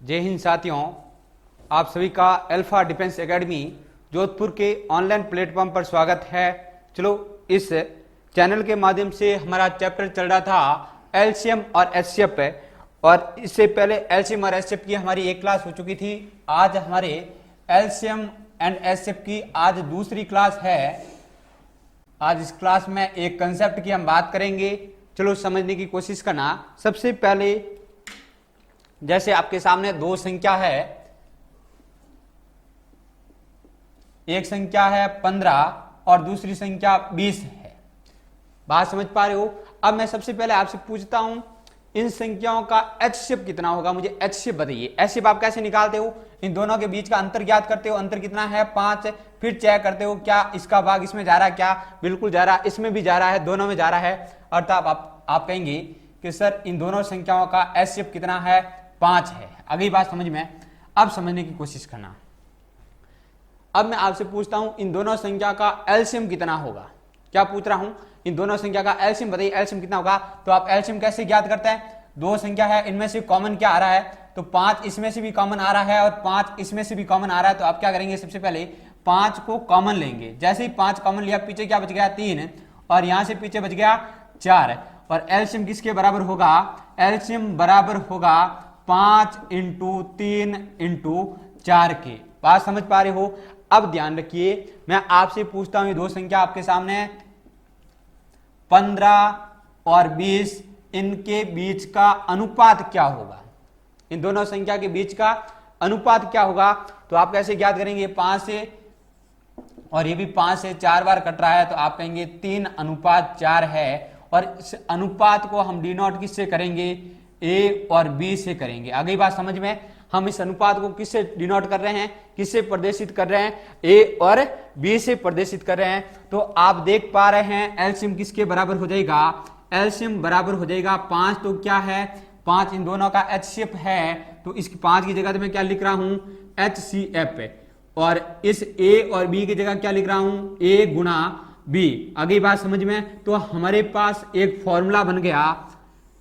जय हिंद साथियों, आप सभी का अल्फा डिफेंस एकेडमी जोधपुर के ऑनलाइन प्लेटफॉर्म पर स्वागत है। चलो, इस चैनल के माध्यम से हमारा चैप्टर चल रहा था एलसीएम और एचसीएफ पे, और इससे पहले एलसीएम और एचसीएफ की हमारी एक क्लास हो चुकी थी। आज हमारे एलसीएम एंड एचसीएफ की आज दूसरी क्लास है। आज इस क्लास में एक कंसेप्ट की हम बात करेंगे। चलो समझने की कोशिश करना। सबसे पहले जैसे आपके सामने दो संख्या है, एक संख्या है 15 और दूसरी संख्या 20 है। बात समझ पा रहे हो? अब मैं सबसे पहले आपसे पूछता हूं, इन संख्याओं का एचसीएफ कितना होगा? मुझे एचसीएफ बताइए। एचसीएफ आप कैसे निकालते हो? इन दोनों के बीच का अंतर ज्ञात करते हो। अंतर कितना है? 5। फिर चेक करते हो क्या इसका भाग इसमें जा रहा है, क्या बिल्कुल जा रहा है, इसमें भी जा रहा है, दोनों में जा रहा है। अर्थात आप कहेंगे कि सर इन दोनों संख्याओं का एचसीएफ कितना है? 5 है। अगली बात समझ में। अब समझने की कोशिश करना। अब मैं आपसे पूछता हूं, इन दोनों संख्या का एलसीएम कितना होगा? क्या पूछ रहा हूं? इन दोनों संख्या का एलसीएम बताइए। एलसीएम कितना होगा? तो आप एलसीएम कैसे ज्ञात करते हैं? दो संख्या है, इनमें से कॉमन क्या आ रहा है? तो 5 इसमें से भी कॉमन आ रहा है और 5 इसमें से भी कॉमन आ रहा है। तो आप क्या करेंगे? सबसे पहले 5 को कॉमन लेंगे। जैसे ही 5 कॉमन लिया, पीछे क्या बच गया? 3, और यहां से पीछे बच गया 4। और एलसीएम किसके बराबर होगा? एलसीएम बराबर होगा 5 × 3 × 4 के। बात समझ पा रहे हो? अब ध्यान रखिए, मैं आपसे पूछता हूं, ये दो संख्या आपके सामने है, 15 और 20, इनके बीच का अनुपात क्या होगा? इन दोनों संख्या के बीच का अनुपात क्या होगा? तो आप कैसे ज्ञात करेंगे? 5 से, और ये भी 5 से 4 बार कट रहा है, तो आप कहेंगे 3:4 है। और इस अनुपात को हम डिनोट किससे करेंगे? ए और बी से करेंगे। अगली बात समझ में। हम इस अनुपात को किससे डिनोट कर रहे हैं, किससे प्रदर्शित कर रहे हैं? ए और बी से प्रदर्शित कर रहे हैं। तो आप देख पा रहे हैं एलसीएम किसके बराबर हो जाएगा? एलसीएम बराबर हो जाएगा 5। तो क्या है? 5 इन दोनों का एचसीएफ है। तो इस 5 की जगह तो मैं क्या लिख रहा हूं? एचसीएफ। और इस ए और बी की जगह क्या लिख रहा हूं? ए गुणा बी। अगली बात समझ में। तो हमारे पास एक फॉर्मूला बन गया।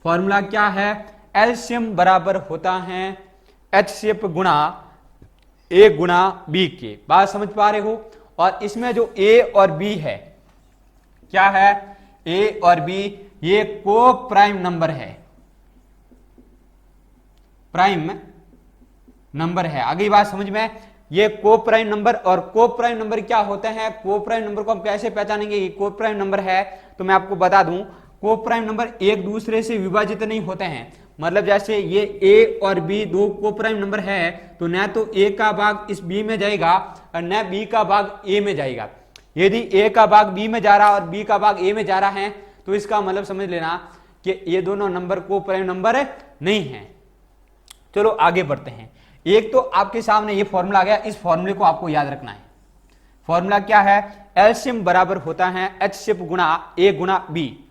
फॉर्मूला क्या है? एलसीएम बराबर होता है एचसीएफ गुणा ए गुणा बी के। बात समझ पा रहे हो? और इसमें जो ए और बी है, क्या है? ए और बी ये को प्राइम नंबर है, प्राइम नंबर है। अगली बात समझ में। ये को प्राइम नंबर, और को प्राइम नंबर क्या होते हैं? को प्राइम नंबर को हम कैसे पहचानेंगे ये को प्राइम नंबर है? तो मैं आपको बता दूं, को प्राइम नंबर एक दूसरे से विभाजित नहीं होते हैं। मतलब जैसे ये ए और बी दो को प्राइम नंबर है, तो न तो ए का भाग इस बी में जाएगा और न बी का भाग ए में जाएगा। यदि ए का भाग बी में जा रहा और बी का भाग ए में जा रहा है, तो इसका मतलब समझ लेना कि ये दोनों नंबर को प्राइम नंबर नहीं है। चलो आगे बढ़ते हैं। एक तो आपके सामने ये फॉर्मूला आ गया, इस फॉर्मूले को आपको याद रखना है। फॉर्मूला क्या है? एलसीएम बराबर होता है एचसीएफ गुणा ए गुणा बी।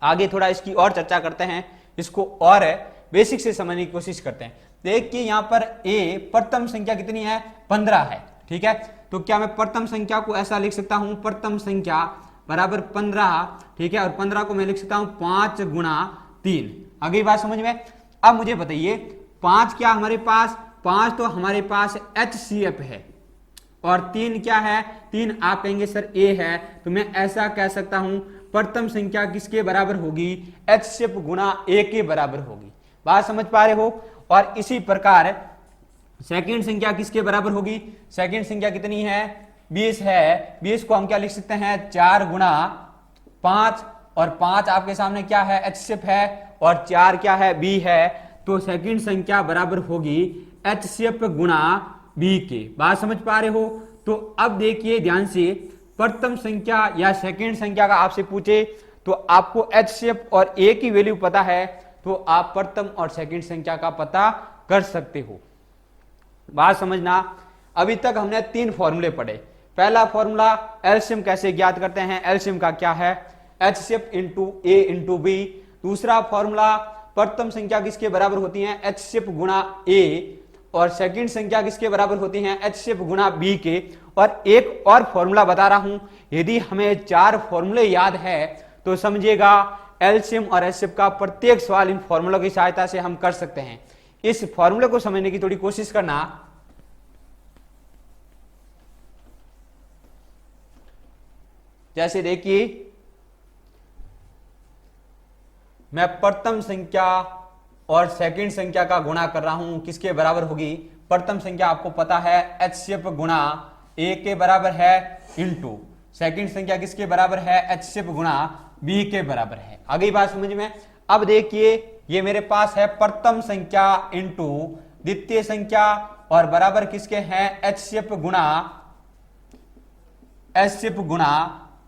आगे थोड़ा इसकी और चर्चा करते हैं, इसको और बेसिक से समझने की कोशिश करते हैं। देखिए यहां पर ए प्रथम संख्या कितनी है? 15 है। ठीक है, तो क्या मैं प्रथम संख्या को ऐसा लिख सकता हूं? प्रथम संख्या बराबर 15। ठीक है, और 15 को मैं लिख सकता हूं 5 × 3। अगली बात समझ में। अब मुझे बताइए 5 क्या हमारे पास? 5 तो हमारे पास एचसीएफ है, और 3 क्या है? 3 आप कहेंगे सर ए है। तो मैं ऐसा कह सकता हूं प्रथम संख्या किसके बराबर होगी? एचसीएफ गुणा ए के बराबर होगी। बात समझ पा रहे हो? और इसी प्रकार सेकंड संख्या किसके बराबर होगी? सेकंड संख्या कितनी है? 20 है। 20 को हम क्या लिख सकते हैं? 4 × 5, और 5 आपके सामने क्या है? एचसीएफ है, और 4 क्या है? बी है। तो सेकंड संख्या बराबर होगी एचसीएफ गुणा बी के। बात समझ पा रहे हो? तो अब देखिए ध्यान से, प्रथम संख्या या सेकंड संख्या का आपसे पूछे तो आपको एचसीएफ और ए की वैल्यू पता है, तो आप प्रथम और सेकंड संख्या का पता कर सकते हो। बात समझना। अभी तक हमने 3 फॉर्मूले पढ़े। पहला फॉर्मूला एलसीएम कैसे ज्ञात करते हैं? एलसीएम का क्या है? एचसीएफ × ए × बी। दूसरा फॉर्मूला प्रथम संख्या किसके बराबर होती है? एचसीएफ गुणा ए, और सेकंड संख्या किसके बराबर होती है? एचसीएफ गुणा बी के। और एक और फॉर्मूला बता रहा हूं, यदि हमें 4 फॉर्मूले याद है तो समझिएगा एलसीएम और एचसीएफ का प्रत्येक सवाल इन फॉर्मूलों की सहायता से हम कर सकते हैं। इस फॉर्मूले को समझने की थोड़ी कोशिश करना। जैसे देखिए, मैं प्रथम संख्या और सेकंड संख्या का गुणा कर रहा हूं, किसके बराबर होगी? प्रथम संख्या आपको पता है HCF गुणा A के बराबर है, इंटू सेकंड संख्या किसके बराबर है? HCF गुणा B के बराबर है। आगे बात समझ में? अब देखिए, ये मेरे पास है प्रथम संख्या इंटू द्वितीय संख्या और बराबर किसके हैं? HCF गुणा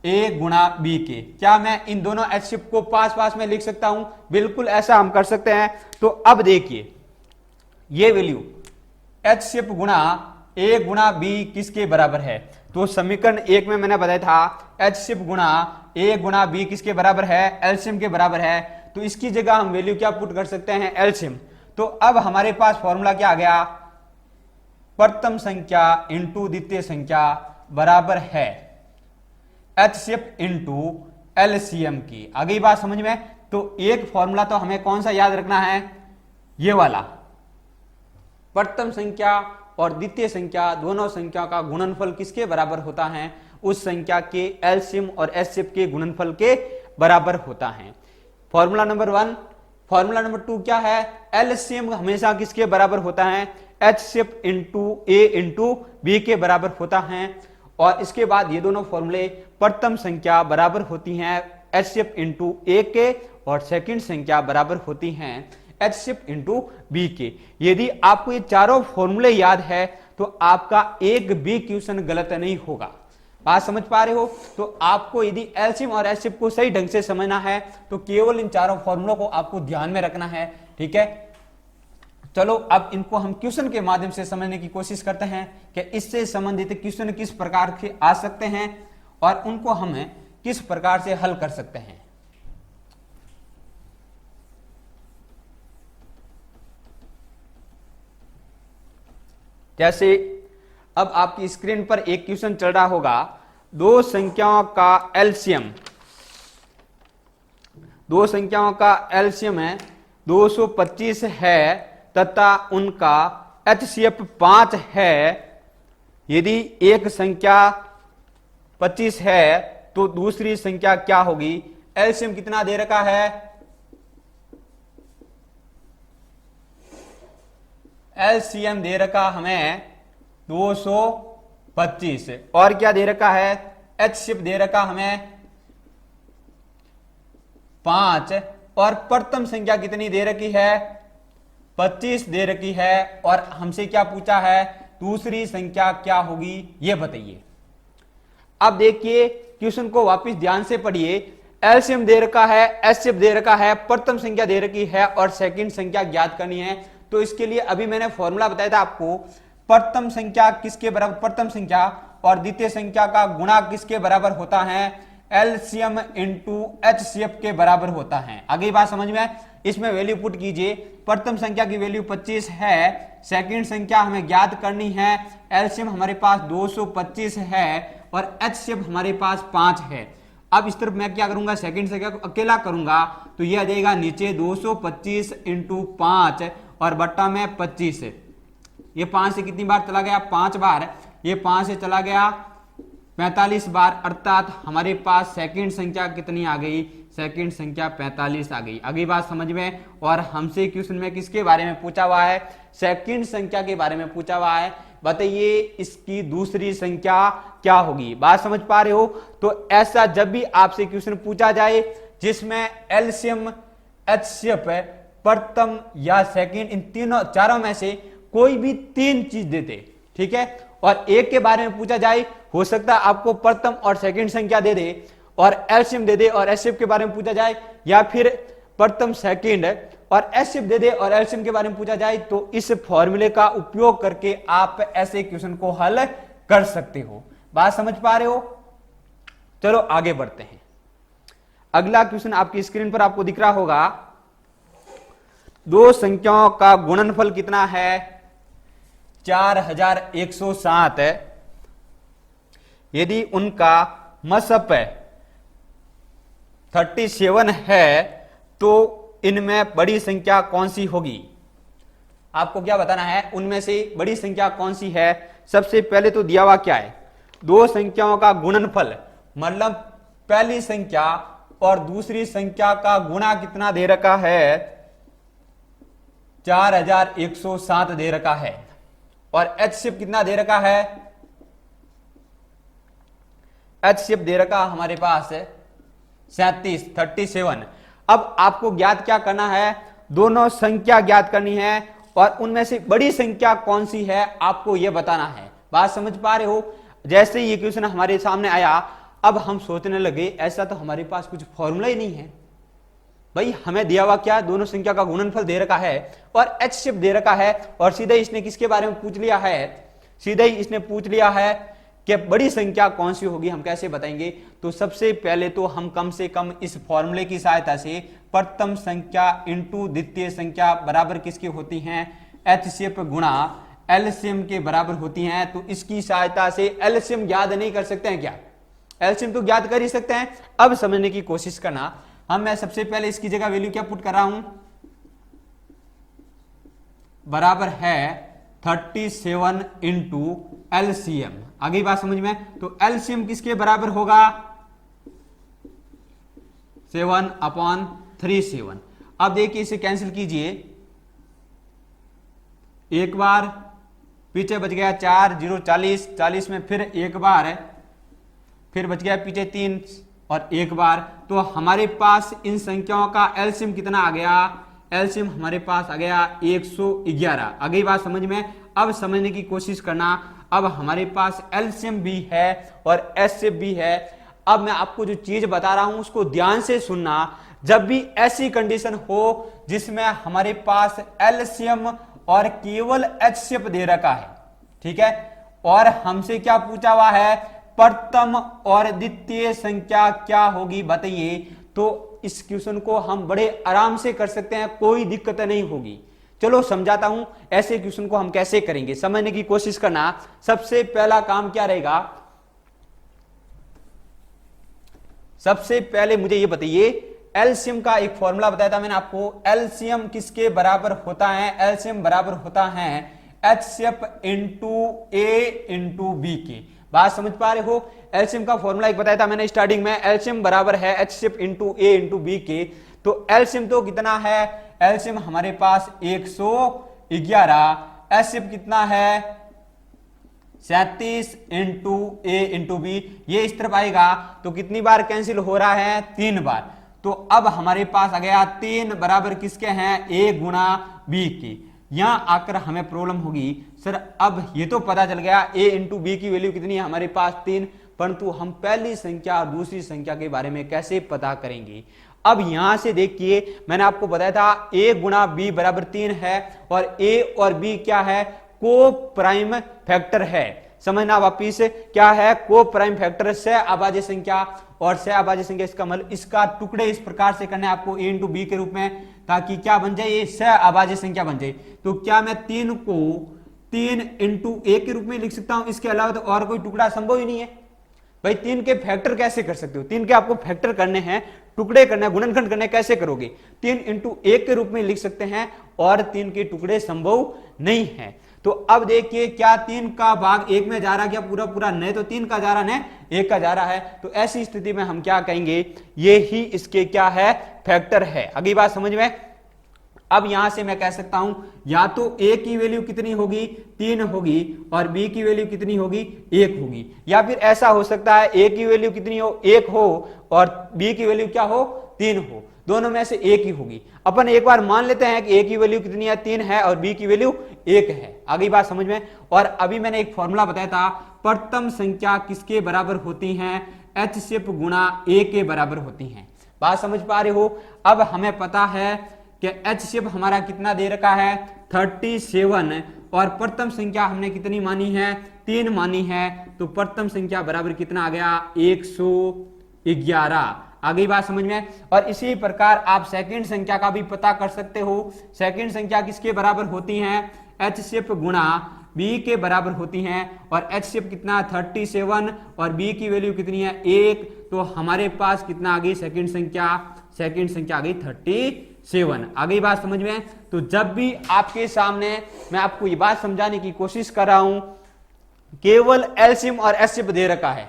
A गुणा B के। क्या मैं इन दोनों HCF को पास पास में लिख सकता हूं? बिल्कुल ऐसा हम कर सकते हैं। तो अब देखिए, ये वैल्यू HCF गुणा A गुणा B किसके बराबर है? तो समीकरण 1 में मैंने बताया था HCF गुणा A गुणा B किसके बराबर है? एलसीएम के बराबर है। तो इसकी जगह हम वैल्यू क्या पुट कर सकते हैं? एलसीएम। तो अब हमारे पास फॉर्मूला क्या आ गया? प्रथम संख्या इंटू द्वितीय संख्या बराबर है HCF इंटू एलसीएम की। आगे बात समझ में? तो एक फॉर्मूला तो हमें कौन सा याद रखना है? ये वाला, प्रथम संख्या और द्वितीय संख्या दोनों संख्या का गुणनफल किसके बराबर होता है? उस संख्या के एलसीएम और HCF के गुणनफल के बराबर होता है। Formula number 1। फॉर्मूला नंबर 2 क्या है? एलसीएम हमेशा किसके बराबर होता है? HCF into A into B के बराबर होता है। और इसके बाद ये दोनों फॉर्मूले प्रथम संख्या बराबर होती हैं HCF इंटू A के और सेकंड संख्या बराबर होती हैं HCF इंटू B के। यदि आपको ये चारों फॉर्मूले याद है तो आपका एक भी क्वेश्चन गलत नहीं होगा। बात समझ पा रहे हो? तो आपको यदि एलसीएम और HCF को सही ढंग से समझना है तो केवल इन चारों फॉर्मूलों को आपको ध्यान में रखना है। ठीक है, चलो अब इनको हम क्वेश्चन के माध्यम से समझने की कोशिश करते हैं कि इससे संबंधित क्वेश्चन किस प्रकार के आ सकते हैं और उनको हम किस प्रकार से हल कर सकते हैं। जैसे अब आपकी स्क्रीन पर एक क्वेश्चन चल रहा होगा, दो संख्याओं का एलसीएम है 225 है तथा उनका HCF 5 है। यदि एक संख्या 25 है तो दूसरी संख्या क्या होगी? एलसीएम कितना दे रखा है? एलसीएम दे रखा हमें 225 और क्या दे रखा है? HCF दे रखा हमें 5 और प्रथम संख्या कितनी दे रखी है? 25 दे रखी है। और हमसे क्या पूछा है? दूसरी संख्या क्या होगी, ये बताइए। अब देखिए क्वेश्चन को वापस ध्यान से पढ़िए। एलसीएम दे रखा है, HCF दे रखा है, प्रथम संख्या दे रखी है और सेकंड संख्या ज्ञात करनी है। तो इसके लिए अभी मैंने फॉर्मूला बताया था आपको, प्रथम संख्या किसके बराबर? प्रथम संख्या और द्वितीय संख्या का गुणा किसके बराबर होता है? एलसीएम इंटू HCF के बराबर होता है। आगे बात समझ में? इसमें वैल्यू पुट कीजिए। प्रथम संख्या की वैल्यू 25 है, सेकंड संख्या हमें ज्ञात करनी है। एलसीएम हमारे पास 225 है और HCF हमारे पास 5 है। अब इस तरफ मैं क्या करूंगा? सेकंड संख्या को अकेला करूंगा तो यह आ जाएगा नीचे 225 इंटू 5 और बट्टा में 25। ये 5 से कितनी बार चला गया? 5 बार। ये 5 से चला गया 45 बार, अर्थात हमारे पास सेकंड संख्या कितनी आ गई? सेकंड संख्या 45 आ गई। अगली बात समझ में? और हमसे क्वेश्चन में किसके बारे में पूछा हुआ है? सेकंड संख्या के बारे में पूछा हुआ है। बताइए इसकी दूसरी संख्या क्या होगी? बात समझ पा रहे हो? तो ऐसा जब भी आपसे क्वेश्चन पूछा जाए जिसमें एलसीएम, HCF, प्रथम या सेकंड, इन तीनों चारों में से कोई भी 3 चीज देते, ठीक है, और एक के बारे में पूछा जाए, हो सकता है आपको प्रथम और सेकंड संख्या दे दे और एलसीएम दे दे और HCF के बारे में पूछा जाए, या फिर प्रथम सेकंड और HCF दे दे और एलसीएम के बारे में पूछा जाए, तो इस फॉर्मूले का उपयोग करके आप ऐसे क्वेश्चन को हल कर सकते हो। बात समझ पा रहे हो? चलो आगे बढ़ते हैं। अगला क्वेश्चन आपकी स्क्रीन पर आपको दिख रहा होगा, दो संख्याओं का गुणनफल कितना है? 4107 है। यदि उनका मसप 37 है तो इनमें बड़ी संख्या कौन सी होगी? आपको क्या बताना है, उनमें से बड़ी संख्या कौन सी है। सबसे पहले तो दिया हुआ क्या है, दो संख्याओं का गुणनफल, मतलब पहली संख्या और दूसरी संख्या का गुणा कितना दे रखा है, 4107 दे रखा है, और एचसीएफ कितना दे रखा है, एचसीएफ दे रखा हमारे पास 37। अब आपको ज्ञात क्या करना है, दोनों संख्या ज्ञात करनी है और उनमें से बड़ी संख्या कौन सी है आपको यह बताना है। बात समझ पा रहे हो। जैसे ही ये क्वेश्चन हमारे सामने आया, अब हम सोचने लगे ऐसा तो हमारे पास कुछ फॉर्मूला ही नहीं है भाई, हमें दिया हुआ क्या, दोनों संख्या का गुणनफल दे रखा है और एचसीएफ दे रखा है, और सीधे इसने किसके बारे में पूछ लिया है, सीधे ही इसने पूछ लिया है कि बड़ी संख्या कौन सी होगी, हम कैसे बताएंगे। तो सबसे पहले तो हम कम से कम इस फॉर्मूले की सहायता से प्रथम संख्या इंटू द्वितीय संख्या बराबर किसकी होती हैं, एचसीएफ गुणा एलसीएम के बराबर होती हैं। तो इसकी सहायता से एलसीएम ज्ञात नहीं कर सकते हैं क्या, एलसीएम तो ज्ञात कर ही सकते हैं। अब समझने की कोशिश करना, मैं सबसे पहले इसकी जगह वैल्यू क्या पुट कर रहा हूं, बराबर है 37 इंटू एलसीएम। आगे बात समझ में, तो एलसीएम किसके बराबर होगा, 7/37। अब देखिए इसे कैंसिल कीजिए, एक बार पीछे बच गया 4, 0 40 में फिर एक बार है, फिर बच गया पीछे 3 और एक बार। तो हमारे पास इन संख्याओं का एलसीएम कितना आ गया, एलसीएम हमारे पास आ गया 111। अगली बात समझ में। अब समझने की कोशिश करना, अब हमारे पास एलसीएम भी है और एचसीएफ भी है। अब मैं आपको जो चीज बता रहा हूं उसको ध्यान से सुनना। जब भी ऐसी कंडीशन हो जिसमें हमारे पास एलसीएम और केवल एचसीएफ दे रखा है, ठीक है, और हमसे क्या पूछा हुआ है, प्रथम और द्वितीय संख्या क्या होगी बताइए, तो इस क्वेश्चन को हम बड़े आराम से कर सकते हैं, कोई दिक्कत नहीं होगी। चलो समझाता हूं ऐसे क्वेश्चन को हम कैसे करेंगे, समझने की कोशिश करना। सबसे पहला काम क्या रहेगा, सबसे पहले मुझे ये बताइए, एलसीएम का एक फॉर्मूला बताया था मैंने आपको, एलसीएम किसके बराबर होता है, एलसीएम बराबर होता है एचसीएफ इंटू ए इंटू बी के। बात समझ पा रहे हो। एलसीएम का फॉर्मूला एक बताया था मैंने स्टार्टिंग में, एलसीएम बराबर है एचसीएफ इंटू ए इंटू बी के। तो एलसीएम तो कितना है, एलसीएम हमारे पास 111, एचसीएफ कितना है 37 इंटू ए इंटू बी। ये इस तरफ आएगा तो कितनी बार कैंसिल हो रहा है, 3 बार। तो अब हमारे पास आ गया 3 बराबर किसके हैं, ए गुणा बी के। यहां आकर हमें प्रॉब्लम होगी, सर अब ये तो पता चल गया ए इंटू बी की वैल्यू कितनी है हमारे पास 3, परंतु हम पहली संख्या और दूसरी संख्या के बारे में कैसे पता करेंगे। अब यहां से देखिए, मैंने आपको बताया था ए गुणा बी बराबर 3 है, और ए और बी क्या है, को प्राइम फैक्टर है। समझना वापिस, क्या है, को प्राइम फैक्टर, सह अभाज्य संख्या, और सह अभाज्य संख्या इसका मतलब इसका टुकड़े इस प्रकार से करने आपको ए इंटू बी के रूप में, ताकि क्या बन जाए, ये सह अभाज्य संख्या बन जाए। तो क्या मैं 3 को 3 इंटू ए के रूप में लिख सकता हूं, इसके अलावा तो और कोई टुकड़ा संभव ही नहीं है भाई। 3 के फैक्टर कैसे कर सकते हो, 3 के आपको फैक्टर करने हैं, टुकड़े करने हैं, गुणनखंड करने, कैसे करोगे, 3 इंटू 1 के रूप में लिख सकते हैं, और 3 के टुकड़े संभव नहीं है। तो अब देखिए, क्या 3 का भाग 1 में जा रहा है क्या, पूरा पूरा नहीं, तो 3 का जा रहा है, 1 का जा रहा है। तो ऐसी स्थिति में हम क्या कहेंगे, ये ही इसके क्या है, फैक्टर है। अगली बात समझ में। अब यहां से मैं कह सकता हूं, या तो ए की वैल्यू कितनी होगी, 3 होगी, और बी की वैल्यू कितनी होगी, 1 होगी। या फिर ऐसा हो सकता है ए की वैल्यू कितनी हो, 1 हो, और बी की वैल्यू क्या हो, 3 हो, दोनों में से एक ही होगी। अपन एक बार मान लेते हैं कि ए की वैल्यू कितनी है, 3 है, और बी की वैल्यू 1 है। आगे बात समझ में। और अभी मैंने एक फॉर्मूला बताया था, प्रथम संख्या किसके बराबर होती हैं, एचसीएफ गुणा ए के बराबर होती हैं। बात समझ पा रहे हो। अब हमें पता है कि एचसीएफ हमारा कितना दे रखा है, 37, और प्रथम संख्या हमने कितनी मानी है, 3 मानी है। तो प्रथम संख्या बराबर कितना आ गया, 111। आ गई बात समझ में। और इसी प्रकार आप सेकंड संख्या का भी पता कर सकते हो। सेकंड संख्या किसके बराबर होती हैं, एचसीएफ गुणा बी के बराबर होती हैं, और एचसीएफ कितना, 37, और बी की वैल्यू कितनी है, 1। तो हमारे पास कितना आ गई सेकंड संख्या, सेकंड संख्या आ गई 7। आ गई बात समझ में? तो जब भी आपके सामने मैं आपको ये बात समझाने की कोशिश कर रहा हूं, केवल एलसीएम और एचसीएफ दे रखा है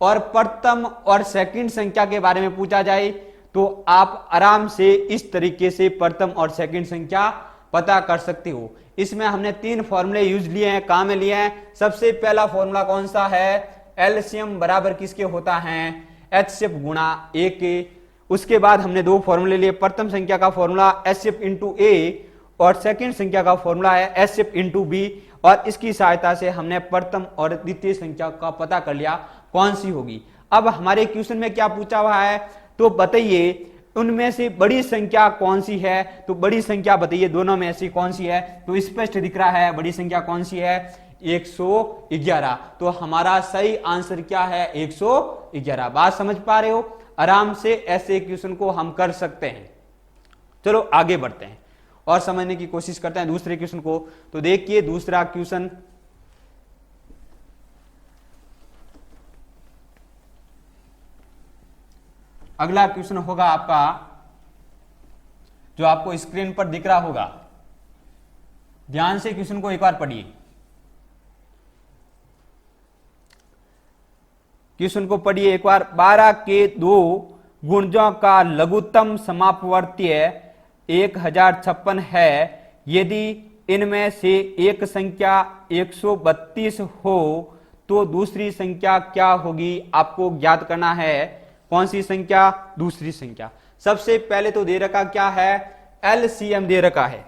और प्रथम और सेकंड संख्या के बारे में पूछा जाए तो आप आराम से इस तरीके से प्रथम और सेकंड संख्या पता कर सकते हो। इसमें हमने 3 फॉर्मूले यूज लिए हैं, काम में लिए हैं। सबसे पहला फॉर्मूला कौन सा है? एलसीएम बराबर किसके होता है? एचसीएफ गुणा ए के। उसके बाद हमने 2 फॉर्मूले लिए, प्रथम संख्या का फॉर्मूला एचसीएफ इंटू ए और सेकंड संख्या का फॉर्मूला है एचसीएफ इंटू बी, और इसकी सहायता से हमने प्रथम और द्वितीय संख्या का पता कर लिया कौन सी होगी। अब हमारे क्वेश्चन में क्या पूछा हुआ है, तो बताइए उनमें से बड़ी संख्या कौन सी है? तो बड़ी संख्या बताइए दोनों में ऐसी कौन सी है? तो स्पष्ट दिख रहा है बड़ी संख्या कौन सी है? 111। तो हमारा सही आंसर क्या है? 111। बात समझ पा रहे हो? आराम से ऐसे क्वेश्चन को हम कर सकते हैं। चलो आगे बढ़ते हैं और समझने की कोशिश करते हैं दूसरे क्वेश्चन को। तो देखिए दूसरा क्वेश्चन, अगला क्वेश्चन होगा आपका जो आपको स्क्रीन पर दिख रहा होगा। ध्यान से क्वेश्चन को एक बार पढ़िए। क्वेश्चन को पढ़िए एक बार। 12 के 2 गुणजों का लघुत्तम समापवर्तीय 1056 है। यदि इनमें से एक संख्या 132 हो तो दूसरी संख्या क्या होगी? आपको ज्ञात करना है। कौन सी संख्या? दूसरी संख्या। सबसे पहले तो दे रखा क्या है? एलसीएम दे रखा है,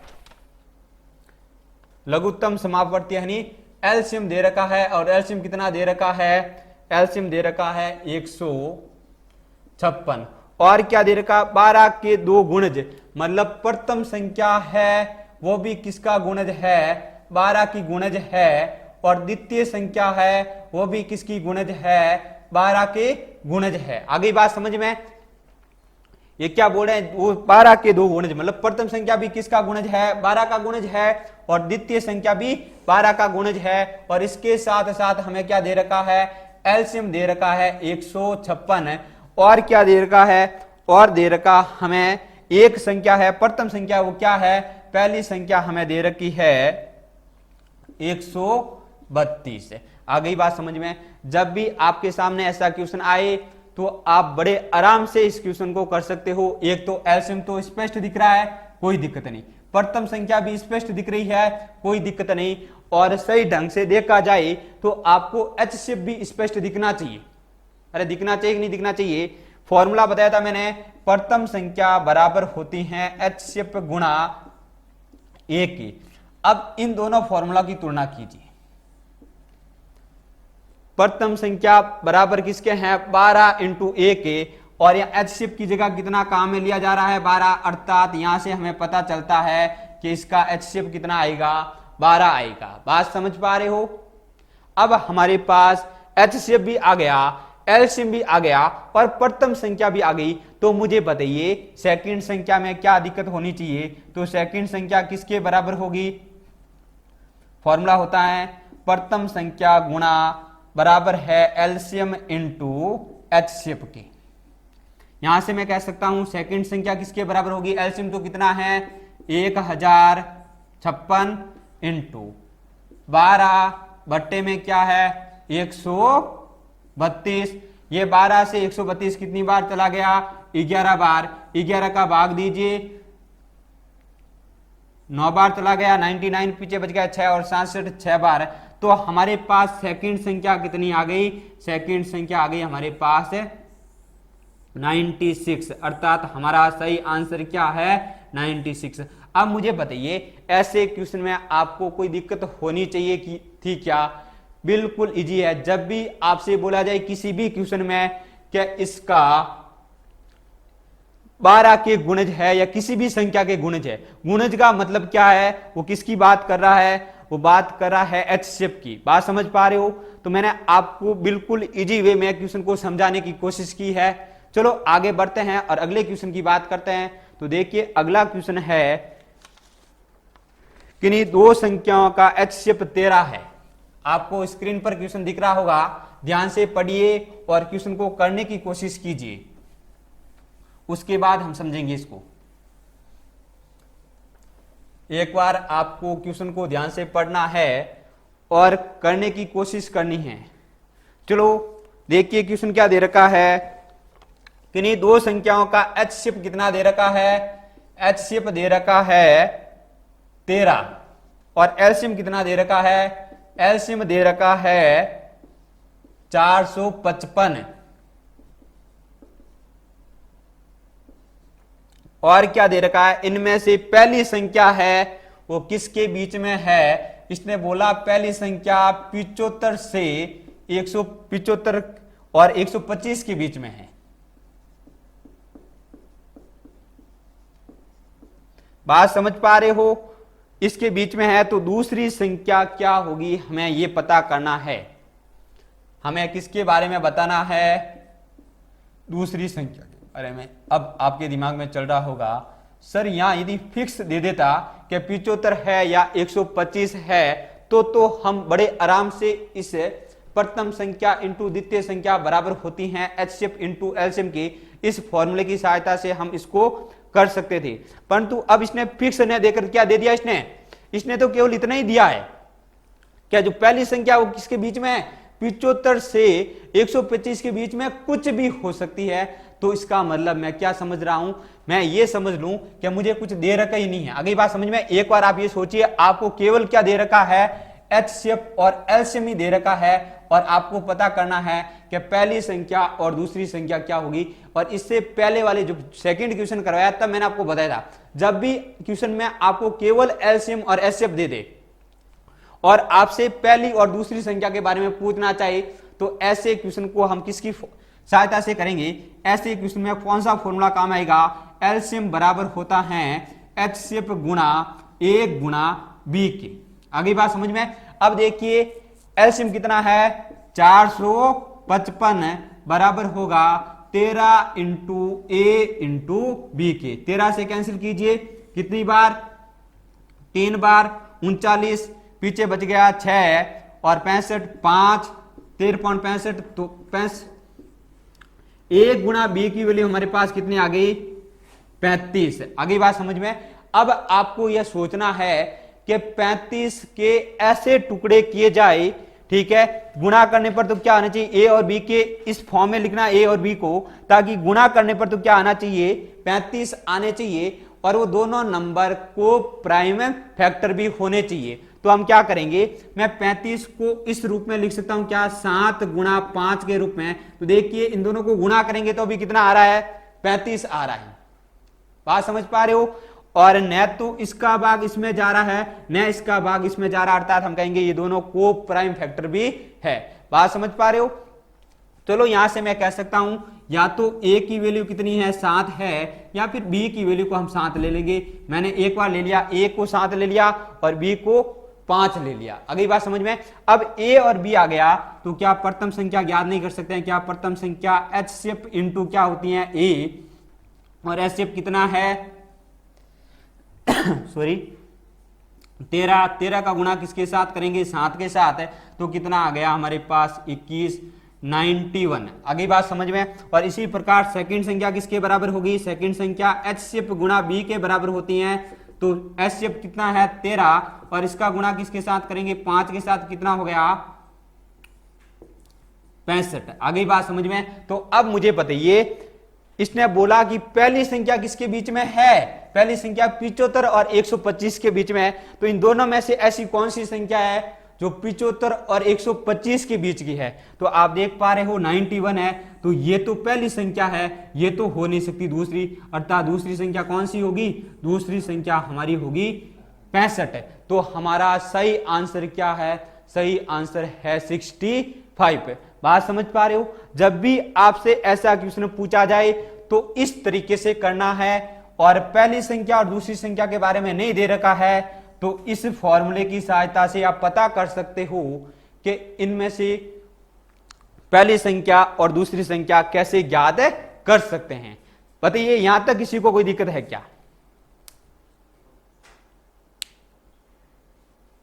लघुत्तम समापवर्तीय यानी एलसीएम दे रखा है। और एलसीएम कितना दे रखा है? एलसीएम दे रखा है 156। और क्या दे रखा? 12 के 2 गुणज, मतलब प्रथम संख्या है वो भी किसका गुणज है? 12 की गुणज है। और द्वितीय संख्या है वो भी किसकी गुणज है? 12 के गुणज है। आगे बात समझ में? ये क्या बोल रहे हैं? वो 12 के 2 गुणज, मतलब प्रथम संख्या भी किसका गुणज है? 12 का गुणज है। और द्वितीय संख्या भी 12 का गुणज है। और इसके साथ साथ हमें क्या दे रखा है? एलसीएम दे रखा है 156। और क्या दे रखा है? और दे रखा हमें एक संख्या है, प्रथम संख्या वो क्या है? पहली संख्या हमें दे रखी है 132। आ गई बात समझ में? जब भी आपके सामने ऐसा क्वेश्चन आए तो आप बड़े आराम से इस क्वेश्चन को कर सकते हो। एक तो एलसीएम तो स्पष्ट दिख रहा है, कोई दिक्कत नहीं। प्रथम संख्या भी स्पष्ट दिख रही है, कोई दिक्कत नहीं। और सही ढंग से देखा जाए तो आपको एचसीएफ भी स्पष्ट दिखना चाहिए। अरे दिखना चाहिए कि नहीं दिखना चाहिए? फॉर्मूला बताया था मैंने, प्रथम संख्या बराबर होती है एचसीएफ गुणा ए की। अब इन दोनों फॉर्मूला की तुलना कीजिए। प्रथम संख्या बराबर किसके हैं? 12 इंटू ए के। और यहाँ एचसीएफ की जगह कितना काम में लिया जा रहा है? 12। अर्थात यहां से हमें पता चलता है कि इसका एचसीएफ कितना आएगा? 12 आएगा। बात समझ पा रहे हो? अब हमारे पास एचसीएफ भी आ गया, एलसीएम भी आ गया और प्रथम संख्या भी आ गई। तो मुझे बताइए सेकंड संख्या में क्या दिक्कत होनी चाहिए? तो सेकंड संख्या किसके बराबर होगी? फॉर्मूला होता है प्रथम संख्या गुणा बराबर है एलसीएम इंटू एचसीएफ के। यहां से मैं कह सकता हूं सेकंड संख्या किसके बराबर होगी? एलसीएम तो कितना है? 1056 इंटू 12 बट्टे में क्या है? 132। ये 12 से 132 कितनी बार चला गया? 11 बार। 11 का भाग दीजिए, 9 बार चला गया। 99 पीछे बच गया 6 और 67 6 बार। तो हमारे पास सेकंड संख्या कितनी आ गई? सेकंड संख्या आ गई हमारे पास 96। अर्थात हमारा सही आंसर क्या है? 96। अब मुझे बताइए ऐसे क्वेश्चन में आपको कोई दिक्कत होनी चाहिए कि थी क्या? बिल्कुल इजी है। जब भी आपसे बोला जाए किसी भी क्वेश्चन में क्या इसका 12 के गुणज है या किसी भी संख्या के गुणज है, गुणज का मतलब क्या है? वो किसकी बात कर रहा है? वो बात कर रहा है एचसीएफ की। बात समझ पा रहे हो? तो मैंने आपको बिल्कुल इजी वे में क्वेश्चन को समझाने की कोशिश की है। चलो आगे बढ़ते हैं और अगले क्वेश्चन की बात करते हैं। तो देखिए अगला क्वेश्चन है किन्हीं 2 संख्याओं का एचसीएफ 13 है। आपको स्क्रीन पर क्वेश्चन दिख रहा होगा, ध्यान से पढ़िए और क्वेश्चन को करने की कोशिश कीजिए, उसके बाद हम समझेंगे इसको। एक बार आपको क्वेश्चन को ध्यान से पढ़ना है और करने की कोशिश करनी है। चलो देखिए क्वेश्चन क्या दे रखा है, किन्हीं दो संख्याओं का HCF कितना दे रखा है, HCF दे रखा है 13 और LCM कितना दे रखा है, LCM दे रखा है 455। और क्या दे रखा है, इनमें से पहली संख्या है वो किसके बीच में है, इसने बोला पहली संख्या 75 से 175 और 125 के बीच में है। बात समझ पा रहे हो, इसके बीच में है तो दूसरी संख्या क्या होगी हमें ये पता करना है। हमें किसके बारे में बताना है, दूसरी संख्या के बारे में। अब आपके दिमाग में चल रहा होगा सर यहां यदि फिक्स दे देता कि 75 है या 125 है तो हम बड़े आराम से इस प्रथम संख्या इंटू द्वितीय संख्या बराबर होती हैं HCF इंटू LCM की इस फॉर्मूले की सहायता से हम इसको कर सकते थे। परंतु अब इसने फिक्स नहीं देकर क्या दे दिया, इसने तो केवल इतना ही दिया है क्या जो पहली संख्या वो किसके बीच में है, 75 से 125 के बीच में कुछ भी हो सकती है। तो इसका मतलब मैं क्या समझ रहा हूं, मैं ये समझ लूं कि मुझे कुछ दे रखा ही नहीं है। अगली बात समझ में, एक बार आप ये सोचिए आपको केवल क्या दे रखा है, HCF और LCM ही दे रखा है और आपको पता करना है कि पहली संख्या और दूसरी संख्या क्या होगी। और इससे पहले वाले जो सेकंड क्वेश्चन करवाया तब मैंने आपको बताया था, जब भी क्वेश्चन में आपको केवल LCM और HCF दे दे और आपसे पहली और दूसरी संख्या के बारे में पूछना चाहिए तो ऐसे क्वेश्चन को हम किसकी सहायता से करेंगे, ऐसे क्वेश्चन में कौन सा फॉर्मूला काम आएगा, LCM बराबर होता है HCF गुणा 1 गुणा B के। अगली बात समझ में। अब देखिए LCM कितना है 455 बराबर होगा 13 इंटू A इंटू B के। 13 से कैंसिल कीजिए, कितनी बार, 3 बार, 39 पीछे बच गया 6 और 65 5 13.65 तो 1 गुणा B की वैल्यू हमारे पास कितनी आ गई 35। अगली बात समझ में। अब आपको यह सोचना है कि 35 के ऐसे टुकड़े किए जाए, ठीक है, गुणा करने पर तो क्या आना चाहिए, A और B के इस फॉर्म में लिखना A और B को, ताकि गुणा करने पर तो क्या आना चाहिए 35 आने चाहिए और वो दोनों नंबर को प्राइम फैक्टर भी होने चाहिए। तो हम क्या करेंगे, मैं 35 को इस रूप में लिख सकता हूं क्या 7 गुणा 5 के रूप में। तो देखिए इन दोनों को गुणा करेंगे तो अभी कितना आ रहा है 35 आ रहा है। बात समझ पा रहे हो। और न तो इसका भाग इसमें जा रहा है न इसका भाग इसमें जा रहा है, अर्थात हम कहेंगे ये दोनों को प्राइम फैक्टर भी है। बात समझ पा रहे हो। चलो यहां से मैं कह सकता हूं या तो A की वैल्यू कितनी है 7 है या फिर B की वैल्यू को हम 7 ले लेंगे। मैंने एक बार ले लिया, A को 7 ले लिया और B को 5 ले लिया। अगली बात समझ में। अब A और B आ गया तो क्या प्रथम संख्या ज्ञात नहीं कर सकते हैं, क्या प्रथम संख्या HCF इंटू क्या होती है A और HCF कितना है सॉरी 13 का गुणा किसके साथ करेंगे 7 के साथ है तो कितना आ गया हमारे पास 21 91। अगली बात समझ में। और इसी प्रकार सेकंड संख्या किसके बराबर होगी, सेकंड संख्या HCF गुणा B के बराबर होती है। तो HCF कितना है 13 और इसका गुणा किसके साथ करेंगे 5 के साथ, कितना हो गया 65। अगली बात समझ में। तो अब मुझे बताइए इसने बोला कि पहली संख्या किसके बीच में है, पहली संख्या 75 और 125 के बीच में है। तो इन दोनों में से ऐसी कौन सी संख्या है जो 75 और 125 के बीच की है। तो आप देख पा रहे हो 91 है, तो ये तो पहली संख्या है, ये तो हो नहीं सकती दूसरी, अर्थात दूसरी संख्या कौन सी होगी, दूसरी संख्या हमारी होगी 65। तो हमारा सही आंसर क्या है, सही आंसर है 65। बात समझ पा रहे हो। जब भी आपसे ऐसा क्वेश्चन पूछा जाए तो इस तरीके से करना है और पहली संख्या और दूसरी संख्या के बारे में नहीं दे रखा है तो इस फॉर्मूले की सहायता से आप पता कर सकते हो कि इनमें से पहली संख्या और दूसरी संख्या कैसे ज्ञात कर सकते हैं। बताइए यहां तक किसी को कोई दिक्कत है क्या।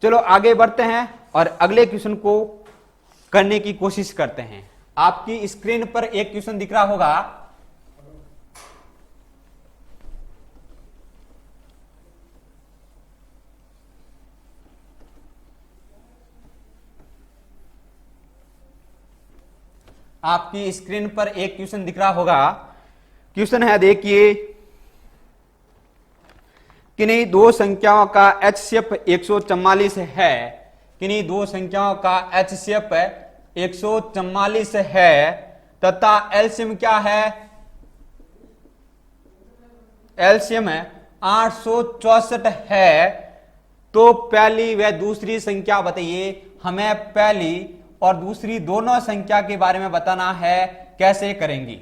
चलो आगे बढ़ते हैं और अगले क्वेश्चन को करने की कोशिश करते हैं। आपकी स्क्रीन पर एक क्वेश्चन दिख रहा होगा, आपकी स्क्रीन पर एक क्वेश्चन दिख रहा होगा। क्वेश्चन है, देखिए, किन्हीं दो संख्याओं का HCF 144 है। किन्हीं दो संख्याओं का HCF 144 है तथा एलसीएम क्या है? एलसीएम 864 है। तो पहली व दूसरी संख्या बताइए। हमें पहली और दूसरी दोनों संख्या के बारे में बताना है, कैसे करेंगी?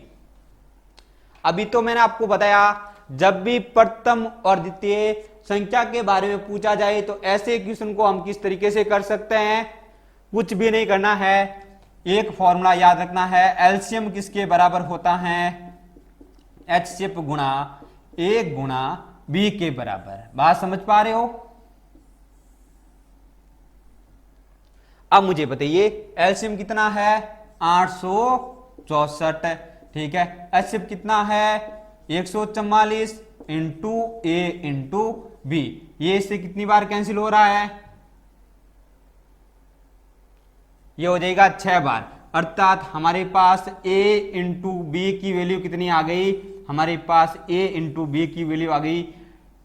अभी तो मैंने आपको बताया, जब भी प्रथम और द्वितीय संख्या के बारे में पूछा जाए तो ऐसे क्वेश्चन को हम किस तरीके से कर सकते हैं। कुछ भी नहीं करना है, एक फॉर्मूला याद रखना है, एलसीएम किसके बराबर होता है? HCF गुणा A गुणा B के बराबर। बात समझ पा रहे हो? अब मुझे बताइए एलसीएम कितना है? 864। ठीक है, HCF कितना है? 144 इंटू A इंटू B। ये इससे कितनी बार कैंसिल हो रहा है? ये हो जाएगा 6 बार। अर्थात हमारे पास A इंटू बी की वैल्यू कितनी आ गई? हमारे पास A इंटू बी की वैल्यू आ गई